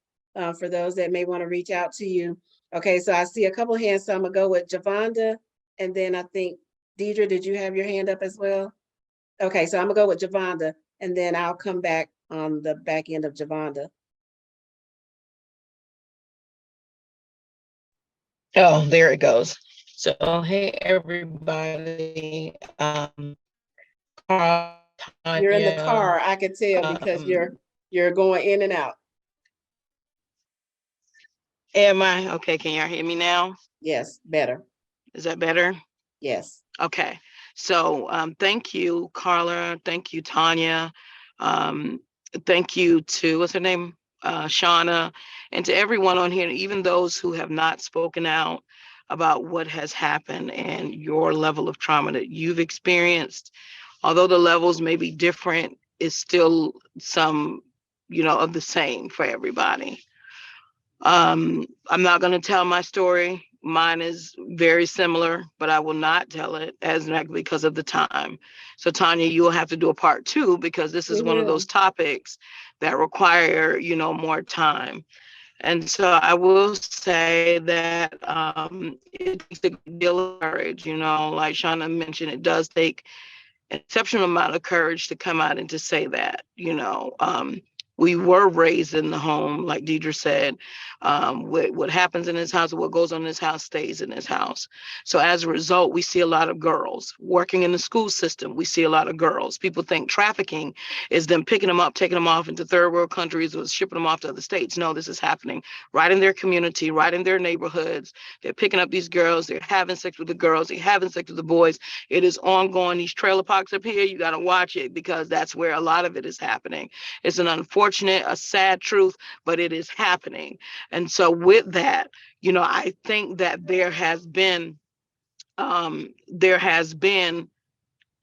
for those that may want to reach out to you. Okay, so I see a couple hands, so I'm gonna go with Javonda, and then I think Deidre, did you have your hand up as well? Okay, so I'm gonna go with Javonda, and then I'll come back on the back end of Javonda. Oh, there it goes. So, hey, everybody. You're in the Tonya. car. I could tell because you're going in and out. Am I? Okay, can y'all hear me now? Yes, better. Is that better? Yes. Okay. So thank you, Carla. Thank you, Tonya. Um, thank you to, what's her name? Shauna, and to everyone on here, even those who have not spoken out about what has happened and your level of trauma that you've experienced. Although the levels may be different, it's still some, of the same for everybody. I'm not going to tell my story. Mine is very similar, but I will not tell it because of the time. So Tonya, you will have to do a part 2 because this is one of those topics that require, more time. And so I will say that it takes a good deal of courage, like Shauna mentioned, it does take an exceptional amount of courage to come out and to say that, we were raised in the home, like Deidre said. What happens in this house, what goes on in this house stays in this house. So as a result, we see a lot of girls working in the school system. We see a lot of girls. People think trafficking is them picking them up, taking them off into third world countries or shipping them off to other states. No, this is happening right in their community, right in their neighborhoods. They're picking up these girls. They're having sex with the girls. They're having sex with the boys. It is ongoing. These trailer parks up here, you got to watch it because that's where a lot of it is happening. It's an unfortunate, a sad truth, but it is happening. And so with that, I think that there has been, can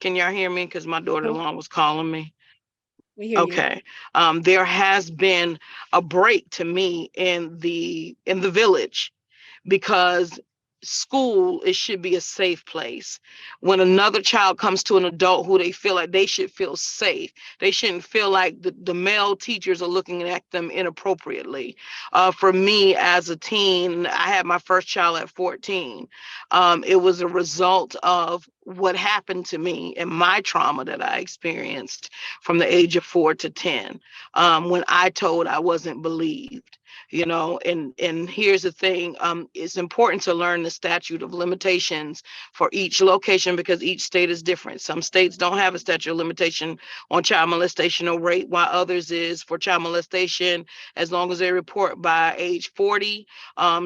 y'all hear me? Because my daughter-in-law was calling me. We hear okay. There has been a break to me in the village because school, it should be a safe place. When another child comes to an adult who they feel like they should feel safe, they shouldn't feel like the male teachers are looking at them inappropriately. For me as a teen, I had my first child at 14. It was a result of what happened to me and my trauma that I experienced from the age of 4 to 10, when I told I wasn't believed. And here's the thing, it's important to learn the statute of limitations for each location because each state is different. Some states don't have a statute of limitation on child molestation or rape, while others is for child molestation as long as they report by age 40.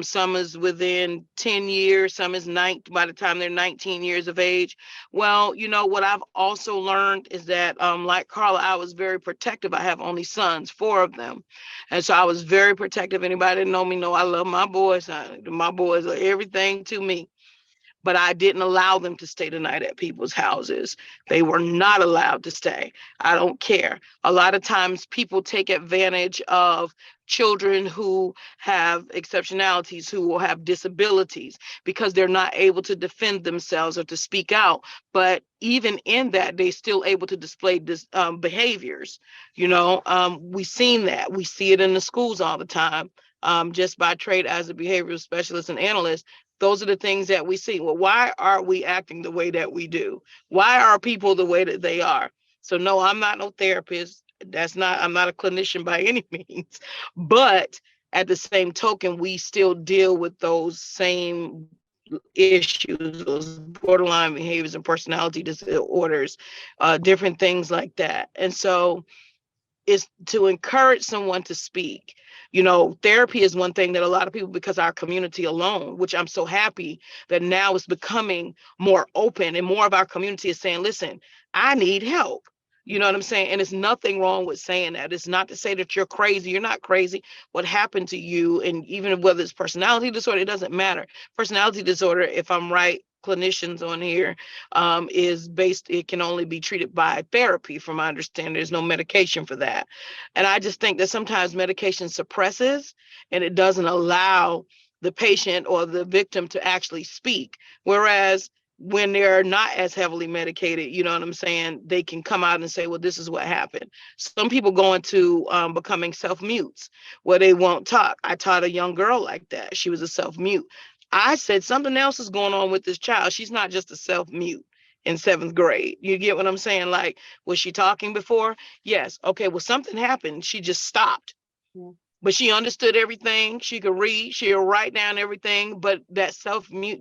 Some is within 10 years, some is by the time they're 19 years of age. Well, what I've also learned is that, like Carla, I was very protective. I have only sons, 4 of them. And so I was very protective. Anybody that know me know I love my boys. My boys are everything to me. But I didn't allow them to stay the night at people's houses. They were not allowed to stay. I don't care. A lot of times people take advantage of children who have exceptionalities, who will have disabilities because they're not able to defend themselves or to speak out. But even in that, they're still able to display behaviors. We've seen that. We see it in the schools all the time. Just by trade as a behavioral specialist and analyst, those are the things that we see. Well, why are we acting the way that we do? Why are people the way that they are? So no, I'm not no therapist. I'm not a clinician by any means. But at the same token, we still deal with those same issues, those borderline behaviors and personality disorders, different things like that. And so is to encourage someone to speak. Therapy is one thing that a lot of people, because our community alone, which I'm so happy that now is becoming more open and more of our community is saying, listen, I need help. You know what I'm saying? And it's nothing wrong with saying that. It's not to say that you're crazy. You're not crazy. What happened to you, and even whether it's personality disorder, it doesn't matter. Personality disorder, if I'm right, clinicians on here, it can only be treated by therapy. From my understanding, there's no medication for that. And I just think that sometimes medication suppresses and it doesn't allow the patient or the victim to actually speak. Whereas when they're not as heavily medicated, you know what I'm saying, they can come out and say, well, this is what happened. Some people go into becoming self-mutes where they won't talk. I taught a young girl like that. She was a self-mute. I said something else is going on with this child. She's not just a self-mute in 7th grade. You get what I'm saying? Like, was she talking before? Yes. Okay, well, something happened. She just stopped. Yeah. But she understood everything. She could read. She'll write down everything. But that self-mute,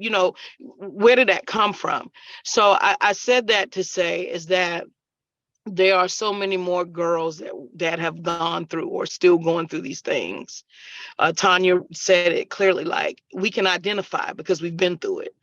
where did that come from? So I said that to say is that there are so many more girls that have gone through or still going through these things. Tonia said it clearly, like, we can identify because we've been through it.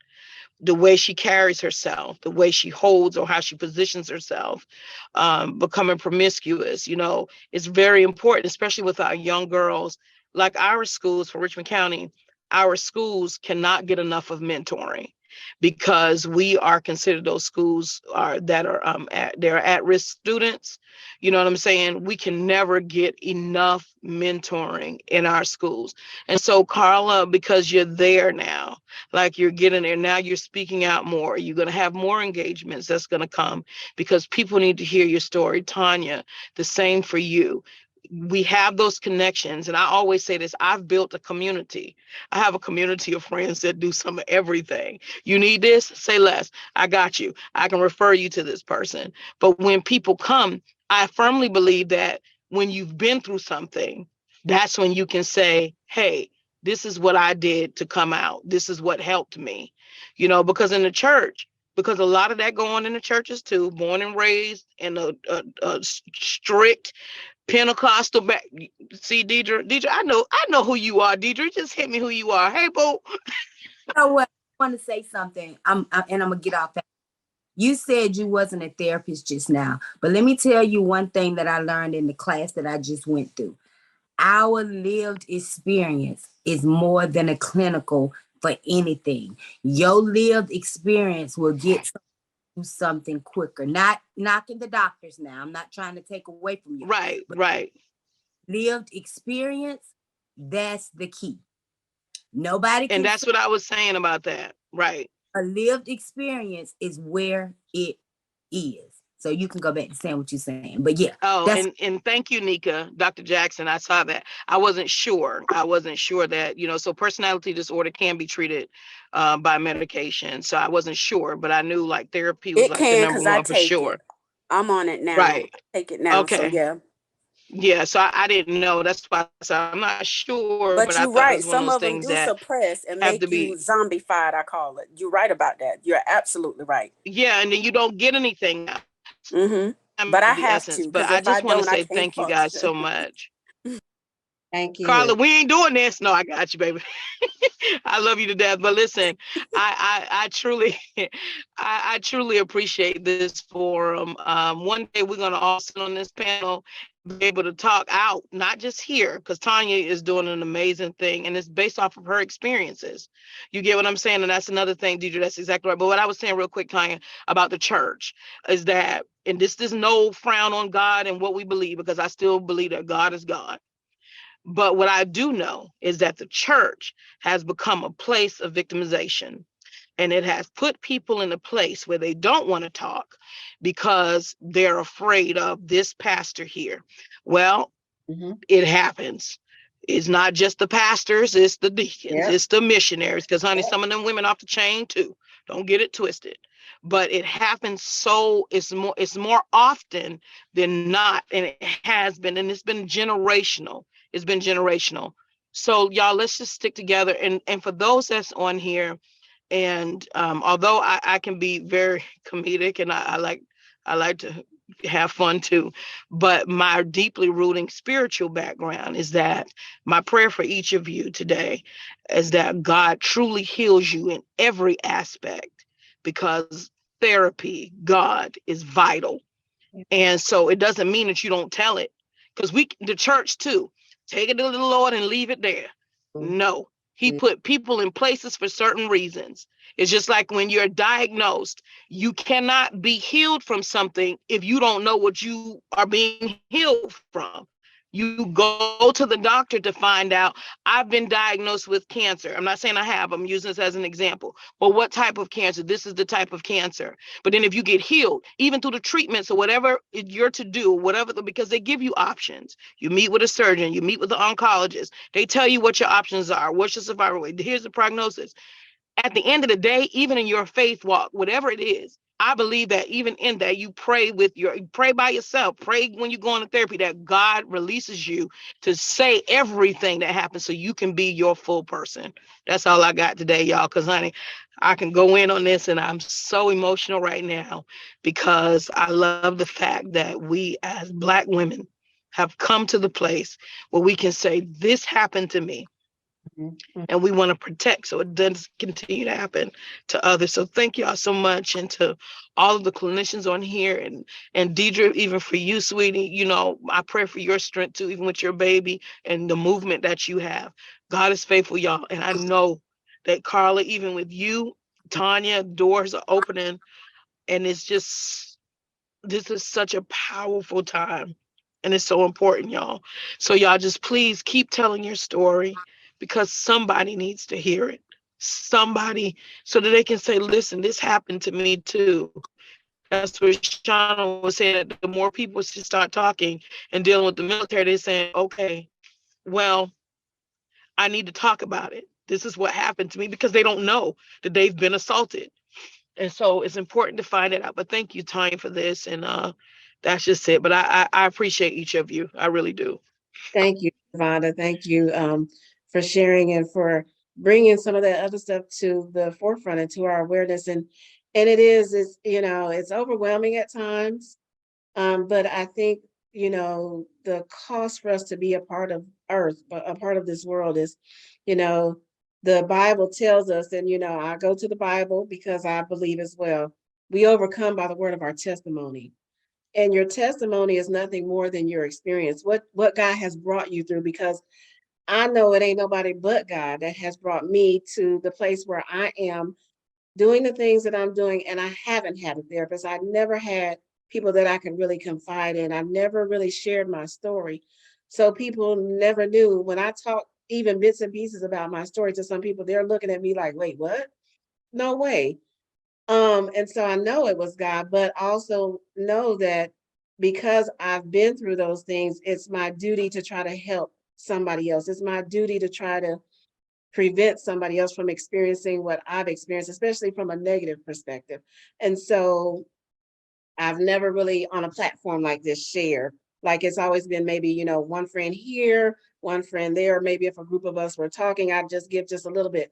The way she carries herself, the way she holds or how she positions herself, becoming promiscuous, it's very important, especially with our young girls. Like our schools for Richmond County, our schools cannot get enough of mentoring because we are considered those schools they're at-risk students. You know what I'm saying? We can never get enough mentoring in our schools. And so, Carla, because you're there now, like you're getting there now, you're speaking out more. You're going to have more engagements that's going to come because people need to hear your story. Tonia, the same for you. We have those connections. And I always say this, I've built a community. I have a community of friends that do some of everything. You need this, say less. I got you. I can refer you to this person. But when people come, I firmly believe that when you've been through something, that's when you can say, hey, this is what I did to come out. This is what helped me, because in the church, because a lot of that go on in the churches too, born and raised in a strict Pentecostal back. See, Deidre, I know who you are, Deidre. Just hit me who you are. Hey, boo. You know what? I want to say something. I'm gonna get off that. You said you wasn't a therapist just now, but let me tell you one thing that I learned in the class that I just went through. Our lived experience is more than a clinical for anything. Your lived experience will get something quicker. Not knocking the doctors now. I'm not trying to take away from you. Right. Lived experience, that's the key. Nobody can. And that's what I was saying about that. Right. A lived experience is where it is. So you can go back to saying what you're saying. But yeah. Oh, and thank you, Nika, Dr. Jackson. I saw that. I wasn't sure that, so personality disorder can be treated by medication. So I wasn't sure, but I knew like therapy was like the number one for sure. It. I'm on it now. Right. I take it now. Okay. So yeah. Yeah, so I didn't know. That's why I said I'm not sure. But you're right. Some of them do that suppress and make you zombified, I call it. You're right about that. You're absolutely right. Yeah, and then you don't get anything else. Mm-hmm. But I have to. But I just want to say thank you guys so much. Thank you. Carla, we ain't doing this. No, I got you, baby. I love you to death. But listen, I truly appreciate this forum. One day we're going to all sit on this panel, be able to talk out, not just here, because Tonia is doing an amazing thing, and it's based off of her experiences. You get what I'm saying? And that's another thing, Deidre, that's exactly right. But what I was saying real quick, Tonia, about the church is that, and this is no frown on God and what we believe, because I still believe that God is God. But what I do know is that the church has become a place of victimization, and it has put people in a place where they don't want to talk because they're afraid of this pastor here. Well, It happens. It's not just the pastors, it's the deacons, It's the missionaries, because honey, some of them women off the chain too. Don't get it twisted. But it happens it's more often than not, and it has been, and it's been generational. It's been generational. So y'all, let's just stick together. And for those that's on here, and although I can be very comedic and I like to have fun too, but my deeply rooting spiritual background is that my prayer for each of you today is that God truly heals you in every aspect, because therapy, God, is vital. And so it doesn't mean that you don't tell it, because the church too, take it to the Lord and leave it there. No, he put people in places for certain reasons. It's just like when you're diagnosed, you cannot be healed from something if you don't know what you are being healed from. You go to the doctor to find out, I've been diagnosed with cancer. I'm not saying I have, I'm using this as an example. But what type of cancer? This is the type of cancer. But then if you get healed, even through the treatments or whatever you're to do, because they give you options. You meet with a surgeon, you meet with the oncologist. They tell you what your options are. What's your survival rate? Here's the prognosis. at the end of the day, even in your faith walk, whatever it is, I believe that even in that, you pray by yourself, pray when you go into therapy, that God releases you to say everything that happens so you can be your full person. That's all I got today, y'all. Because, honey, I can go in on this, and I'm so emotional right now because I love the fact that we as Black women have come to the place where we can say, this happened to me. Mhm. And we want to protect so it doesn't continue to happen to others. So thank y'all so much, and to all of the clinicians on here, and Deidre, even for you, sweetie. You know, I pray for your strength too, even with your baby and the movement that you have. God is faithful, y'all, and I know that Carla, even with you, Tonia, doors are opening, and it's just, this is such a powerful time, and it's so important, y'all. So y'all just please keep telling your story, because somebody needs to hear it. Somebody, so that they can say, listen, this happened to me too. That's what Shauna was saying, that the more people should start talking and dealing with the military, they're saying, okay, well, I need to talk about it. This is what happened to me, because they don't know that they've been assaulted. And so it's important to find it out. But thank you, Tanya, for this. And that's just it. But I appreciate each of you. I really do. Thank you, Vonda. Thank you for sharing and for bringing some of that other stuff to the forefront and to our awareness. And it's it's overwhelming at times. But I think, the cost for us to be a part of Earth, a part of this world is, the Bible tells us, and, I go to the Bible because I believe as well, we overcome by the word of our testimony. And your testimony is nothing more than your experience, what God has brought you through, because I know it ain't nobody but God that has brought me to the place where I am doing the things that I'm doing. And I haven't had a therapist. I never had people that I can really confide in. I never really shared my story. So people never knew when I talk even bits and pieces about my story to some people, they're looking at me like, wait, what? No way. And so I know it was God, but also know that because I've been through those things, it's my duty to try to help somebody else. It's my duty to try to prevent somebody else from experiencing what I've experienced, especially from a negative perspective. And so I've never really on a platform like this shared. Like it's always been maybe, one friend here, one friend there. Maybe if a group of us were talking, I'd just give just a little bit.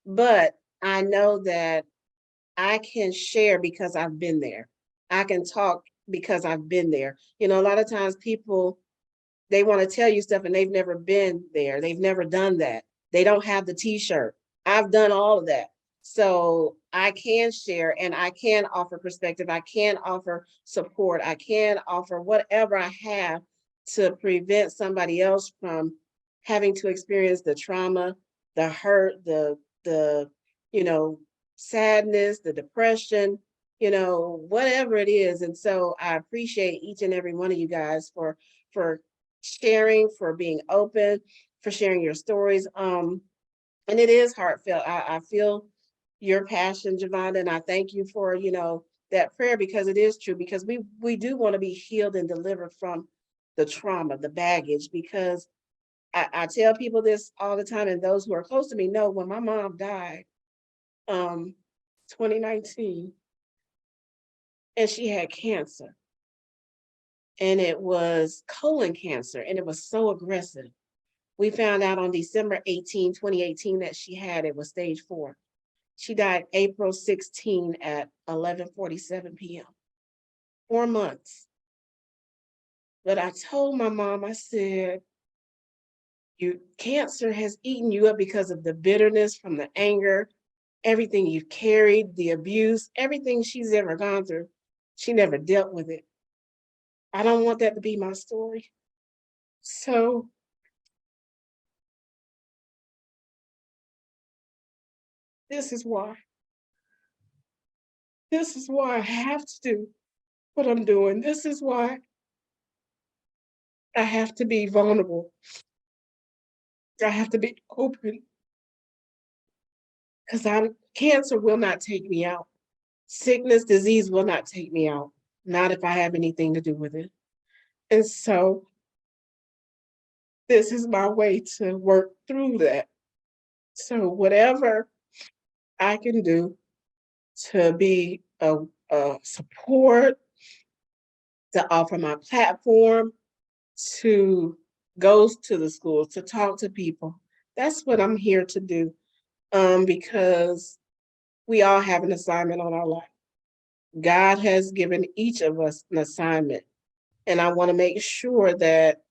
But I know that I can share because I've been there. I can talk because I've been there. A lot of times people, they want to tell you stuff and they've never been there. They've never done that. They don't have the t-shirt. I've done all of that. So I can share and I can offer perspective. I can offer support. I can offer whatever I have to prevent somebody else from having to experience the trauma, the hurt, the sadness, the depression, whatever it is. And so I appreciate each and every one of you guys for sharing, for being open, for sharing your stories. And it is heartfelt. I feel your passion, Javonda, and I thank you for, that prayer, because it is true, because we do want to be healed and delivered from the trauma, the baggage, because I tell people this all the time, and those who are close to me know when my mom died, 2019, and she had cancer. And it was colon cancer, and it was so aggressive. We found out on December 18, 2018, that she had, it was stage 4. She died April 16 at 11:47 p.m. 4 months. But I told my mom, I said, your cancer has eaten you up because of the bitterness from the anger, everything you've carried, the abuse, everything she's ever gone through. She never dealt with it. I don't want that to be my story. So this is why I have to do what I'm doing. This is why I have to be vulnerable. I have to be open, because cancer will not take me out. Sickness, disease will not take me out. Not if I have anything to do with it. And so this is my way to work through that. So whatever I can do to be a support, to offer my platform, to go to the schools, to talk to people. That's what I'm here to do. Because we all have an assignment on our life. God has given each of us an assignment. And I want to make sure that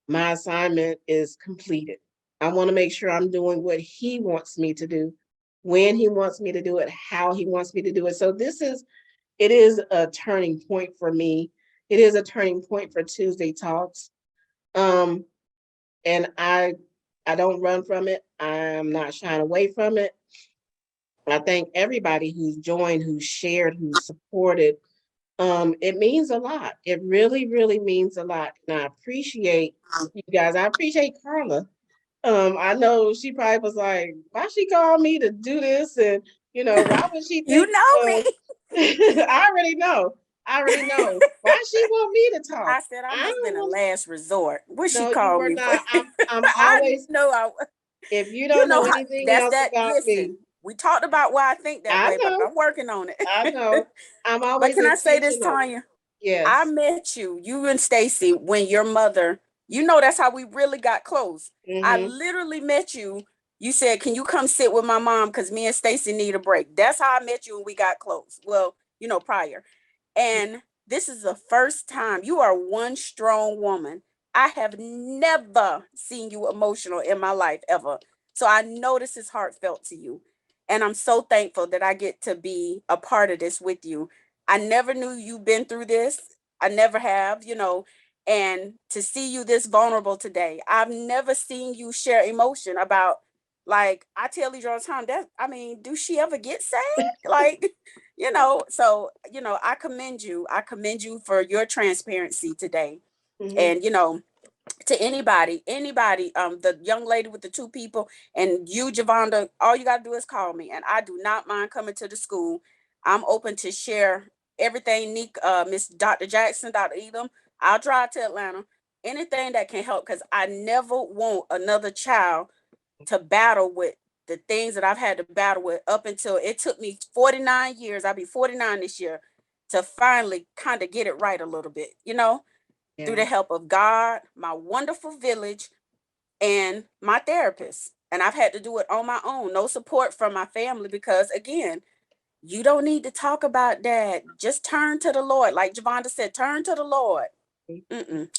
my assignment is completed. I want to make sure I'm doing what He wants me to do, when He wants me to do it, how He wants me to do it. So it is a turning point for me. It is a turning point for Tuesday Talks. And I don't run from it. I'm not shying away from it. I thank everybody who's joined, who's shared, who's supported. It means a lot. It really, really means a lot. And I appreciate you guys. I appreciate Carla. I know she probably was like, why she called me to do this? And why would she think You know me. I already know. Why she want me to talk? I said I must have been a last resort. What she No, you called were me? not. I'm I always know. if you don't know how, anything that's else that. about me. Listen, we talked about why I think that I way, but know. I'm working on it. I know. I'm But always can I say this, intentional. Tonya? Yes. I met you and Stacy, when your mother, that's how we really got close. I literally met you. You said, can you come sit with my mom? Because me and Stacy need a break. That's how I met you and we got close. Well, prior. And this is the first time. You are one strong woman. I have never seen you emotional in my life ever. So I know this is heartfelt to you. And I'm so thankful that I get to be a part of this with you. I never knew you've been through this. I never have, and to see you this vulnerable today. I've never seen you share emotion about, like, I tell Lee all the time that, do she ever get sad? Like, so, I commend you. I commend you for your transparency today. And, to anybody, the young lady with the 2 people and you, Javonda, all you got to do is call me. And I do not mind coming to the school. I'm open to share everything. Miss Dr. Jackson, Dr. Edom, I'll drive to Atlanta. Anything that can help, because I never want another child to battle with the things that I've had to battle with up until it took me 49 years. I'll be 49 this year to finally kind of get it right a little bit, through the help of God, my wonderful village, and my therapist. And I've had to do it on my own. No support from my family because, again, you don't need to talk about that. Just turn to the Lord. Like Javonda said, turn to the Lord.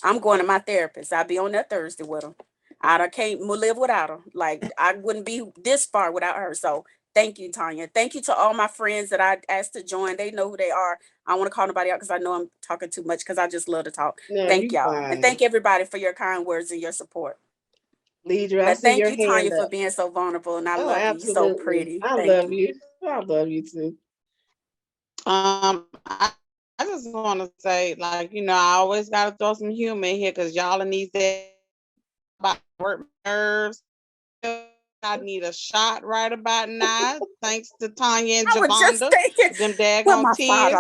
I'm going to my therapist. I'll be on that Thursday with her. I can't live without her. Like, I wouldn't be this far without her. So thank you, Tonya. Thank you to all my friends that I asked to join. They know who they are. I don't want to call nobody out because I know I'm talking too much because I just love to talk. No, thank y'all. fine. And thank everybody for your kind words and your support. Leader, I but see thank your you, hand Tonya, for up. being so vulnerable. And I Oh, love absolutely. you. You're so pretty. I Thank love you. I love you too. I just want to say, like, I always got to throw some humor in here because y'all in these days about work nerves. I need a shot right about now. Thanks to Tonya and Javonda. Them daggone tears.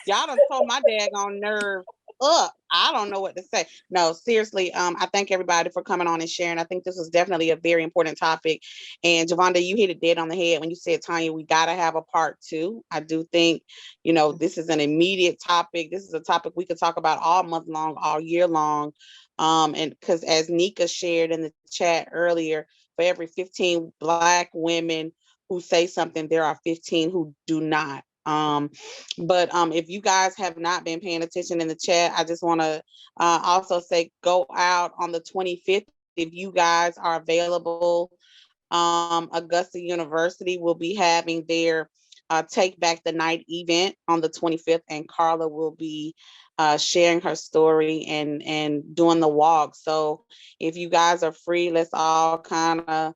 Y'all done told my daggone nerves up. I don't know what to say. No, seriously. I thank everybody for coming on and sharing. I think this was definitely a very important topic. And Javonda, you hit it dead on the head when you said, Tonya, we gotta have a part 2. I do think, this is an immediate topic. This is a topic we could talk about all month long, all year long. And because as Nika shared in the chat earlier, for every 15 Black women who say something, there are 15 who do not. But if you guys have not been paying attention in the chat, I just want to also say go out on the 25th if you guys are available. Augusta University will be having their Take Back the Night event on the 25th, and Carla will be sharing her story and doing the walk. So if you guys are free, let's all kind of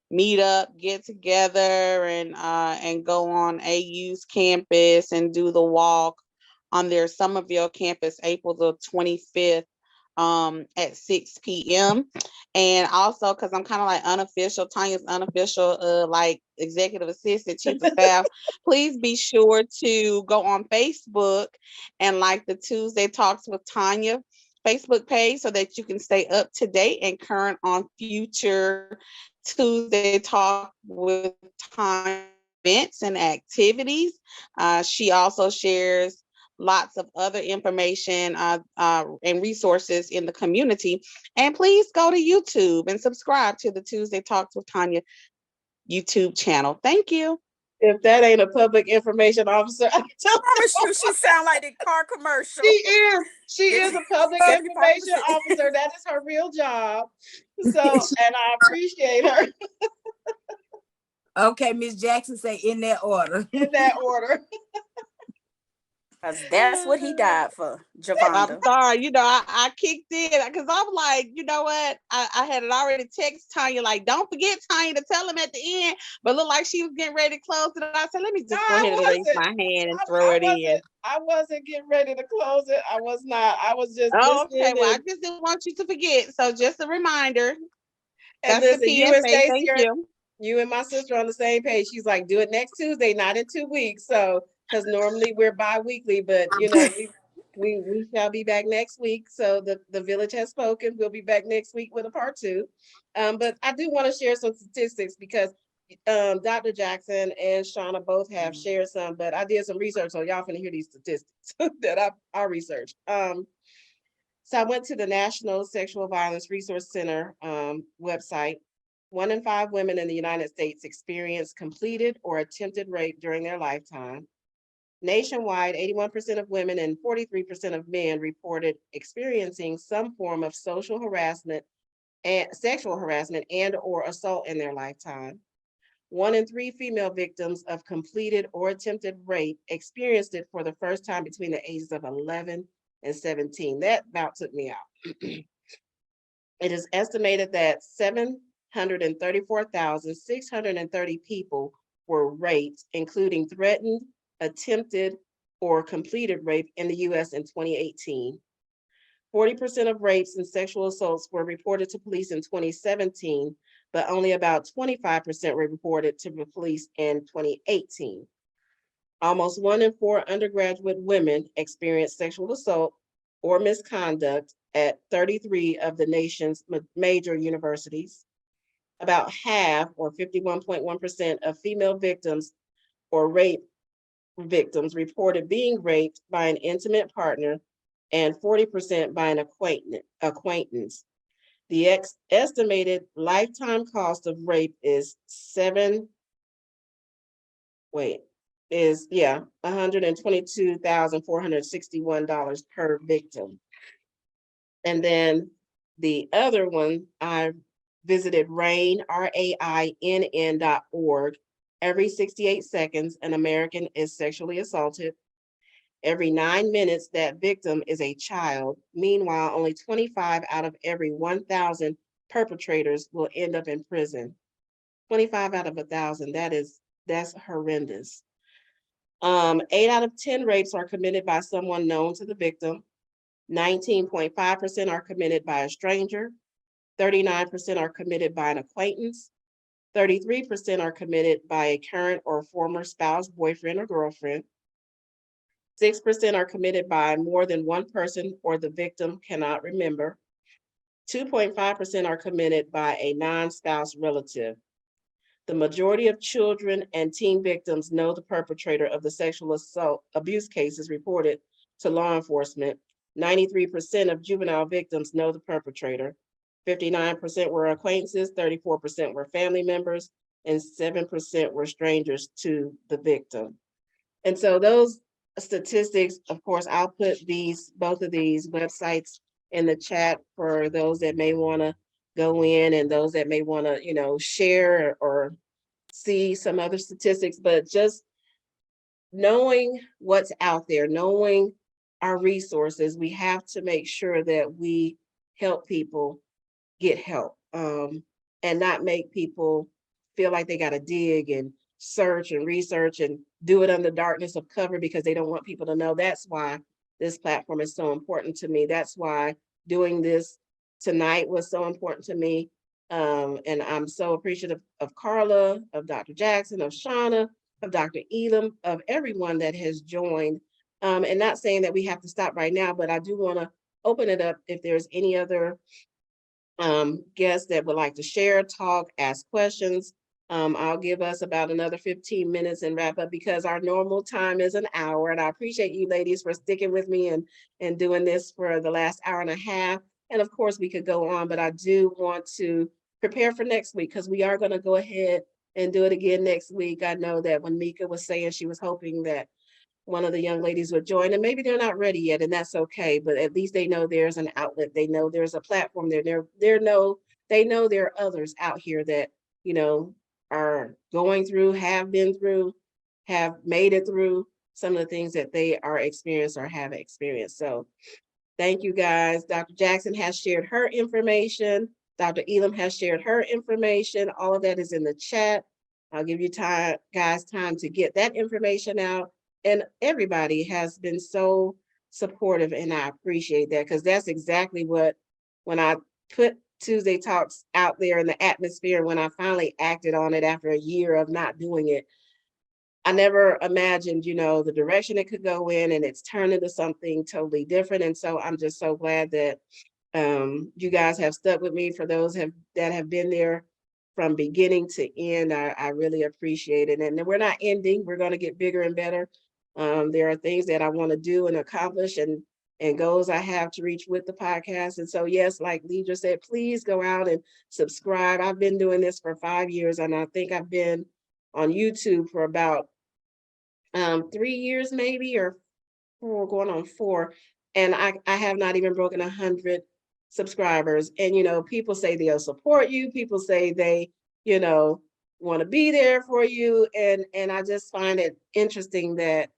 meet up, get together, and go on AU's campus and do the walk on their Somerville campus, April the 25th. At 6 p.m. And also, because I'm kind of like unofficial, Tonya's unofficial, like executive assistant, chief of staff, please be sure to go on Facebook and like the Tuesday Talks with Tonya Facebook page so that you can stay up to date and current on future Tuesday Talk with Tanya events and activities. She also shares lots of other information and resources in the community. And please go to YouTube and subscribe to the Tuesday Talks with Tanya YouTube channel. Thank you. If that ain't a public information officer, I promise you, she sound like the car commercial. She is a public information officer. That is her real job. So, and I appreciate her. Okay, Miss Jackson, say in that order. In that order. Because that's what he died for, Javonda. I'm sorry, I kicked in because I'm like, you know what? I had it already text Tanya, like, don't forget, Tanya, to tell him at the end. But looked like she was getting ready to close it. I said, let me just go ahead and raise my hand and throw it in. I wasn't getting ready to close it. I was not. I was just okay. Well, I just didn't want you to forget. So just a reminder. And that's listen, the PSA. Thank you. You and my sister on the same page. She's like, do it next Tuesday, not in 2 weeks. So, because normally we're bi-weekly, but we shall be back next week. So the village has spoken. We'll be back next week with a part 2. But I do want to share some statistics because Dr. Jackson and Shauna both have shared some, but I did some research, so y'all finna hear these statistics that I researched. So I went to the National Sexual Violence Resource Center website. 1 in 5 women in the United States experienced completed or attempted rape during their lifetime. Nationwide, 81% of women and 43% of men reported experiencing some form of social harassment and sexual harassment and or assault in their lifetime. 1 in 3 female victims of completed or attempted rape experienced it for the first time between the ages of 11 and 17. That about took me out. It is estimated that 734,630 people were raped, including threatened, attempted, or completed rape in the US in 2018. 40% of rapes and sexual assaults were reported to police in 2017, but only about 25% were reported to the police in 2018. Almost 1 in 4 undergraduate women experienced sexual assault or misconduct at 33 of the nation's major universities. About half, or 51.1%, of female victims or rape victims reported being raped by an intimate partner, and 40% by an acquaintance. The estimated lifetime cost of rape is $122,461 per victim. And then the other one, I visited RAINN, RAINN.org. Every 68 seconds, an American is sexually assaulted. Every 9 minutes, that victim is a child. Meanwhile, only 25 out of every 1,000 perpetrators will end up in prison. 25 out of 1,000, that's horrendous. 8 out of 10 rapes are committed by someone known to the victim. 19.5% are committed by a stranger. 39% are committed by an acquaintance. 33% are committed by a current or former spouse, boyfriend, or girlfriend. 6% are committed by more than one person or the victim cannot remember. 2.5% are committed by a non-spouse relative. The majority of children and teen victims know the perpetrator of the sexual assault abuse cases reported to law enforcement. 93% of juvenile victims know the perpetrator. 59% were acquaintances, 34% were family members, and 7% were strangers to the victim. And so those statistics, of course, I'll put both of these websites in the chat for those that may want to go in and those that may want to, share or see some other statistics, but just knowing what's out there, knowing our resources, we have to make sure that we help people get help, and not make people feel like they got to dig and search and research and do it under darkness of cover because they don't want people to know. That's why this platform is so important to me. That's why doing this tonight was so important to me. And I'm so appreciative of Carla, of Dr. Jackson, of Shauna, of Dr. Elam, of everyone that has joined. And not saying that we have to stop right now, but I do want to open it up if there's any other guests that would like to share, talk, ask questions. I'll give us about another 15 minutes and wrap up because our normal time is an hour. And I appreciate you ladies for sticking with me and doing this for the last hour and a half. And of course, we could go on, but I do want to prepare for next week because we are going to go ahead and do it again next week. I know that when Mika was saying she was hoping that one of the young ladies would join, and maybe they're not ready yet, and that's okay, but at least they know there's an outlet. They know there's a platform there. They know there are others out here that, you know, are going through, have been through, have made it through some of the things that they are experienced or have experienced. So thank you guys. Dr. Jackson has shared her information. Dr. Elam has shared her information. All of that is in the chat. I'll give you time to get that information out. And everybody has been so supportive, and I appreciate that because that's exactly what, when I put Tuesday Talks out there in the atmosphere, when I finally acted on it after a year of not doing it, I never imagined, you know, the direction it could go in, and it's turned into something totally different. And so I'm just so glad that you guys have stuck with me. For those that have been there from beginning to end, I really appreciate it. And we're not ending. We're going to get bigger and better. There are things that I want to do and accomplish and goals I have to reach with the podcast. And so, yes, like Deidre said, please go out and subscribe. I've been doing this for 5 years, and I think I've been on YouTube for about 3 years, maybe, or 4, going on 4. And I have not even broken 100 subscribers. And, you know, people say they'll support you. People say they, you know, want to be there for you. And I just find it interesting that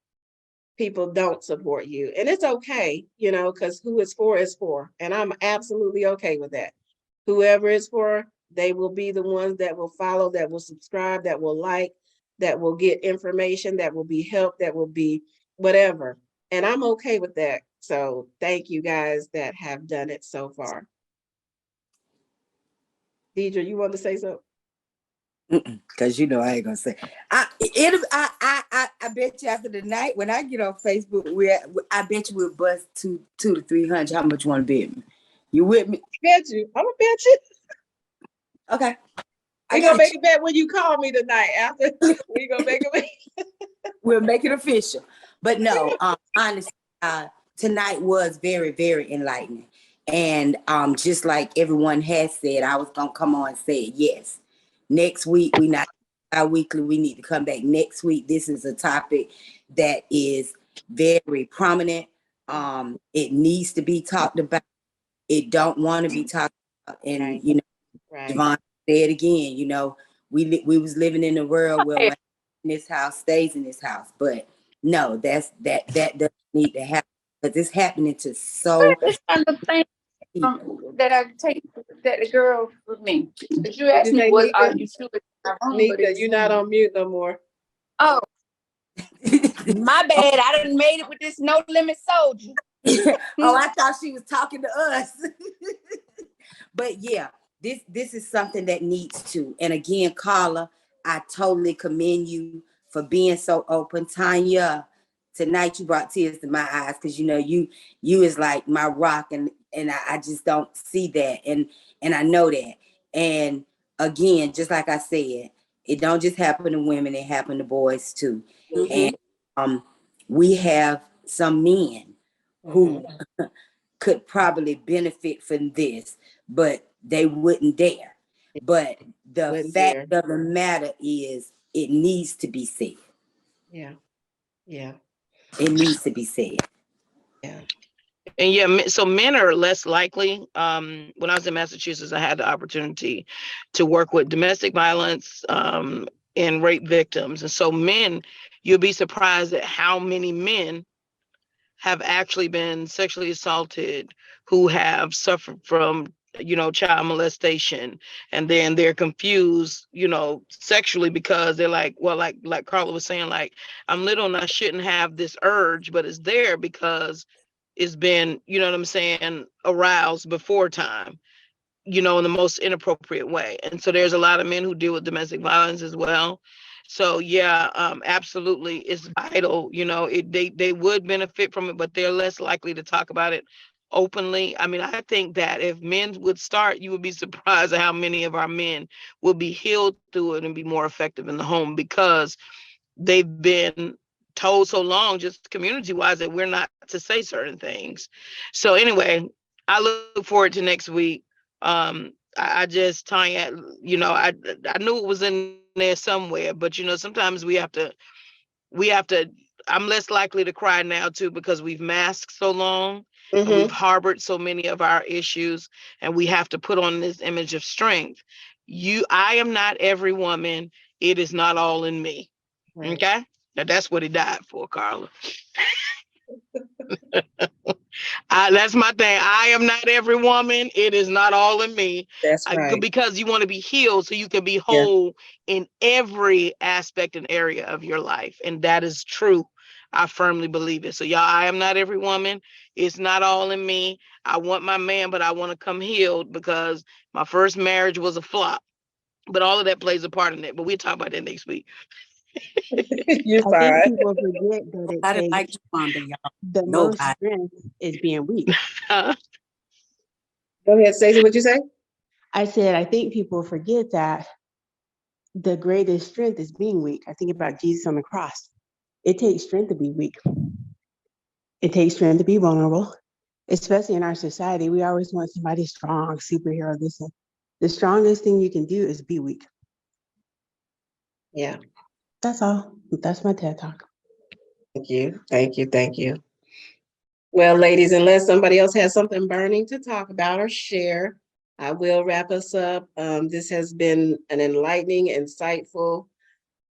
people don't support you. And it's okay, you know, because who it's for is for. And I'm absolutely okay with that. Whoever it's for, they will be the ones that will follow, that will subscribe, that will like, that will get information, that will be helped, that will be whatever. And I'm okay with that. So thank you guys that have done it so far. Deidre, you want to say something? Because you know I ain't gonna say. I bet you after the night when I get on Facebook, I bet you we'll bust 200 to 300. How much you want to bet me? You with me? Bet you. I'm gonna bet you. Okay. We gonna make a bet when you call me tonight. After we gonna make a bet. We'll make it official. But no, honestly, tonight was very, very enlightening. And just like everyone has said, I was gonna come on and say yes. Next week, we not bi-weekly. We need to come back next week. This is a topic that is very prominent. It needs to be talked about. It don't want to be talked about. And you know, Javon said again, you know, we was living in a world where in this house stays in this house. But no, that doesn't need to happen because it's happening to so. That I take that the girl with me. But you asked me what are you sure? Nika, you're not on mute no more. Oh, my bad. I done made it with this no limit soldier. Oh, I thought she was talking to us. But yeah, this is something that needs to. And again, Carla, I totally commend you for being so open. Tanya, tonight you brought tears to my eyes because you know you is like my rock, and I just don't see that, and I know that. And again, just like I said, it don't just happen to women; it happen to boys too. Mm-hmm. And we have some men who could probably benefit from this, but they wouldn't dare. But the fact of the matter is, it needs to be said. Yeah. It needs to be said. Yeah. And yeah, so men are less likely. When I was in Massachusetts, I had the opportunity to work with domestic violence and rape victims. And so men, you'll be surprised at how many men have actually been sexually assaulted who have suffered from, you know, child molestation. And then they're confused, you know, sexually because they're like, well, like Carla was saying, like, I'm little and I shouldn't have this urge, but it's there because it's been, you know what I'm saying, aroused before time, you know, in the most inappropriate way. And so there's a lot of men who deal with domestic violence as well. So yeah, absolutely, it's vital. You know, they would benefit from it, but they're less likely to talk about it openly. I mean, I think that if men would start, you would be surprised at how many of our men will be healed through it and be more effective in the home, because they've been told so long, just community-wise, that we're not to say certain things. So anyway, I look forward to next week. I just, Tonia, I knew it was in there somewhere, but sometimes we have to, I'm less likely to cry now too, because we've masked so long and we've harbored so many of our issues, and we have to put on this image of strength. I am not every woman. It is not all in me. Right. Okay. Now that's what he died for, Carla. That's my thing. I am not every woman. It is not all in me. That's right. Because you want to be healed so you can be whole in every aspect and area of your life. And that is true. I firmly believe it. So y'all, I am not every woman. It's not all in me. I want my man, but I want to come healed, because my first marriage was a flop. But all of that plays a part in it. But we'll talk about that next week. You're fine. I think people forget that I didn't like Javonda, y'all. the most strength is being weak. Go ahead, Stacey, what'd you say? I said, I think people forget that the greatest strength is being weak. I think about Jesus on the cross. It takes strength to be weak. It takes strength to be vulnerable, especially in our society. We always want somebody strong, superhero, this. The strongest thing you can do is be weak. Yeah. That's all. That's my TED Talk. Thank you. Thank you. Thank you. Well, ladies, unless somebody else has something burning to talk about or share, I will wrap us up. This has been an enlightening, insightful,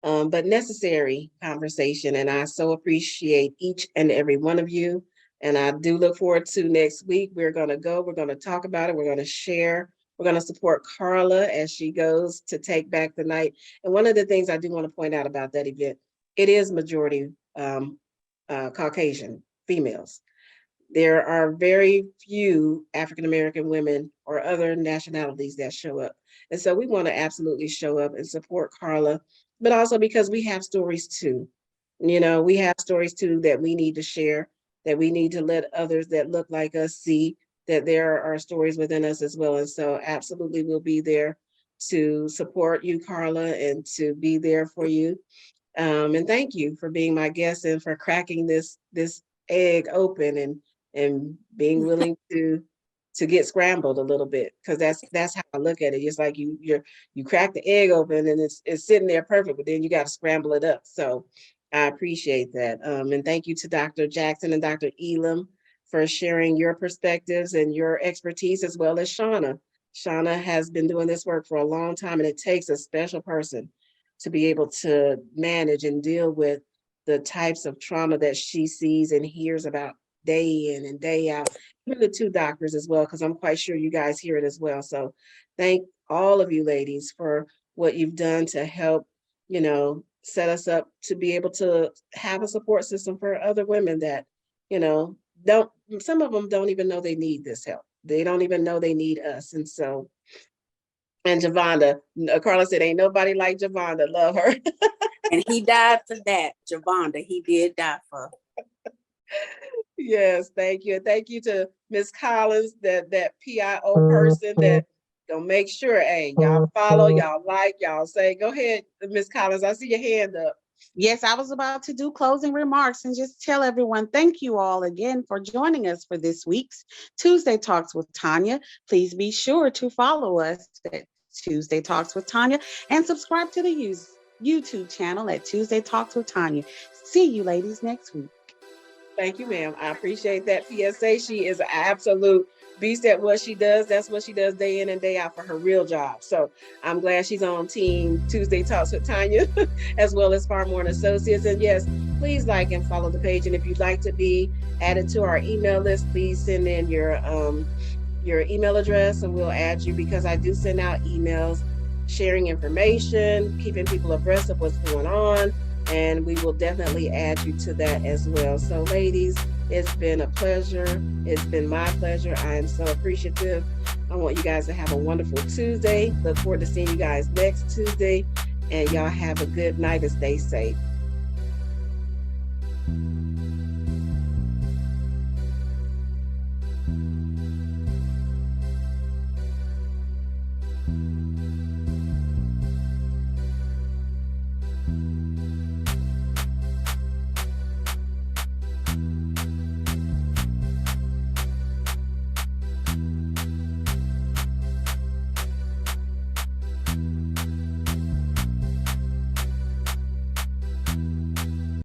but necessary conversation. And I so appreciate each and every one of you. And I do look forward to next week. We're going to talk about it. We're going to share. We're going to support Carla as she goes to take back the night. And one of the things I do want to point out about that event, it is majority Caucasian females. There are very few African-American women or other nationalities that show up. And so we want to absolutely show up and support Carla, but also because we have stories too. We have stories too that we need to share, that we need to let others that look like us see that there are stories within us as well. And so absolutely we'll be there to support you, Carla, and to be there for you. And thank you for being my guest and for cracking this egg open and being willing to get scrambled a little bit, because that's how I look at it. It's like you crack the egg open and it's sitting there perfect, but then you got to scramble it up. So I appreciate that. And thank you to Dr. Jackson and Dr. Elam for sharing your perspectives and your expertise, as well as Shauna. Shauna has been doing this work for a long time, and it takes a special person to be able to manage and deal with the types of trauma that she sees and hears about day in and day out. Even the two doctors as well, because I'm quite sure you guys hear it as well. So thank all of you ladies for what you've done to help, set us up to be able to have a support system for other women that, some of them don't even know they need this help. They don't even know they need us. And so, and Javonda, Carla said, ain't nobody like Javonda, love her. And he died for that, Javonda, he did die for. Yes, thank you. Thank you to Miss Collins, that PIO person that gonna make sure, hey, y'all follow, y'all like, y'all say, go ahead, Miss Collins, I see your hand up. Yes, I was about to do closing remarks and just tell everyone, thank you all again for joining us for this week's Tuesday Talks with Tonia. Please be sure to follow us at Tuesday Talks with Tonia and subscribe to the YouTube channel at Tuesday Talks with Tonia. See you ladies next week. Thank you, ma'am. I appreciate that PSA. She is an absolute beast at what she does. That's what she does day in and day out for her real job. So I'm glad she's on team Tuesday Talks with Tonia, as well as Farmore & Associates. And yes, please like and follow the page. And if you'd like to be added to our email list, please send in your email address and we'll add you, because I do send out emails sharing information, keeping people abreast of what's going on. And we will definitely add you to that as well. So ladies, it's been a pleasure. It's been my pleasure. I am so appreciative. I want you guys to have a wonderful Tuesday. Look forward to seeing you guys next Tuesday. And y'all have a good night and stay safe.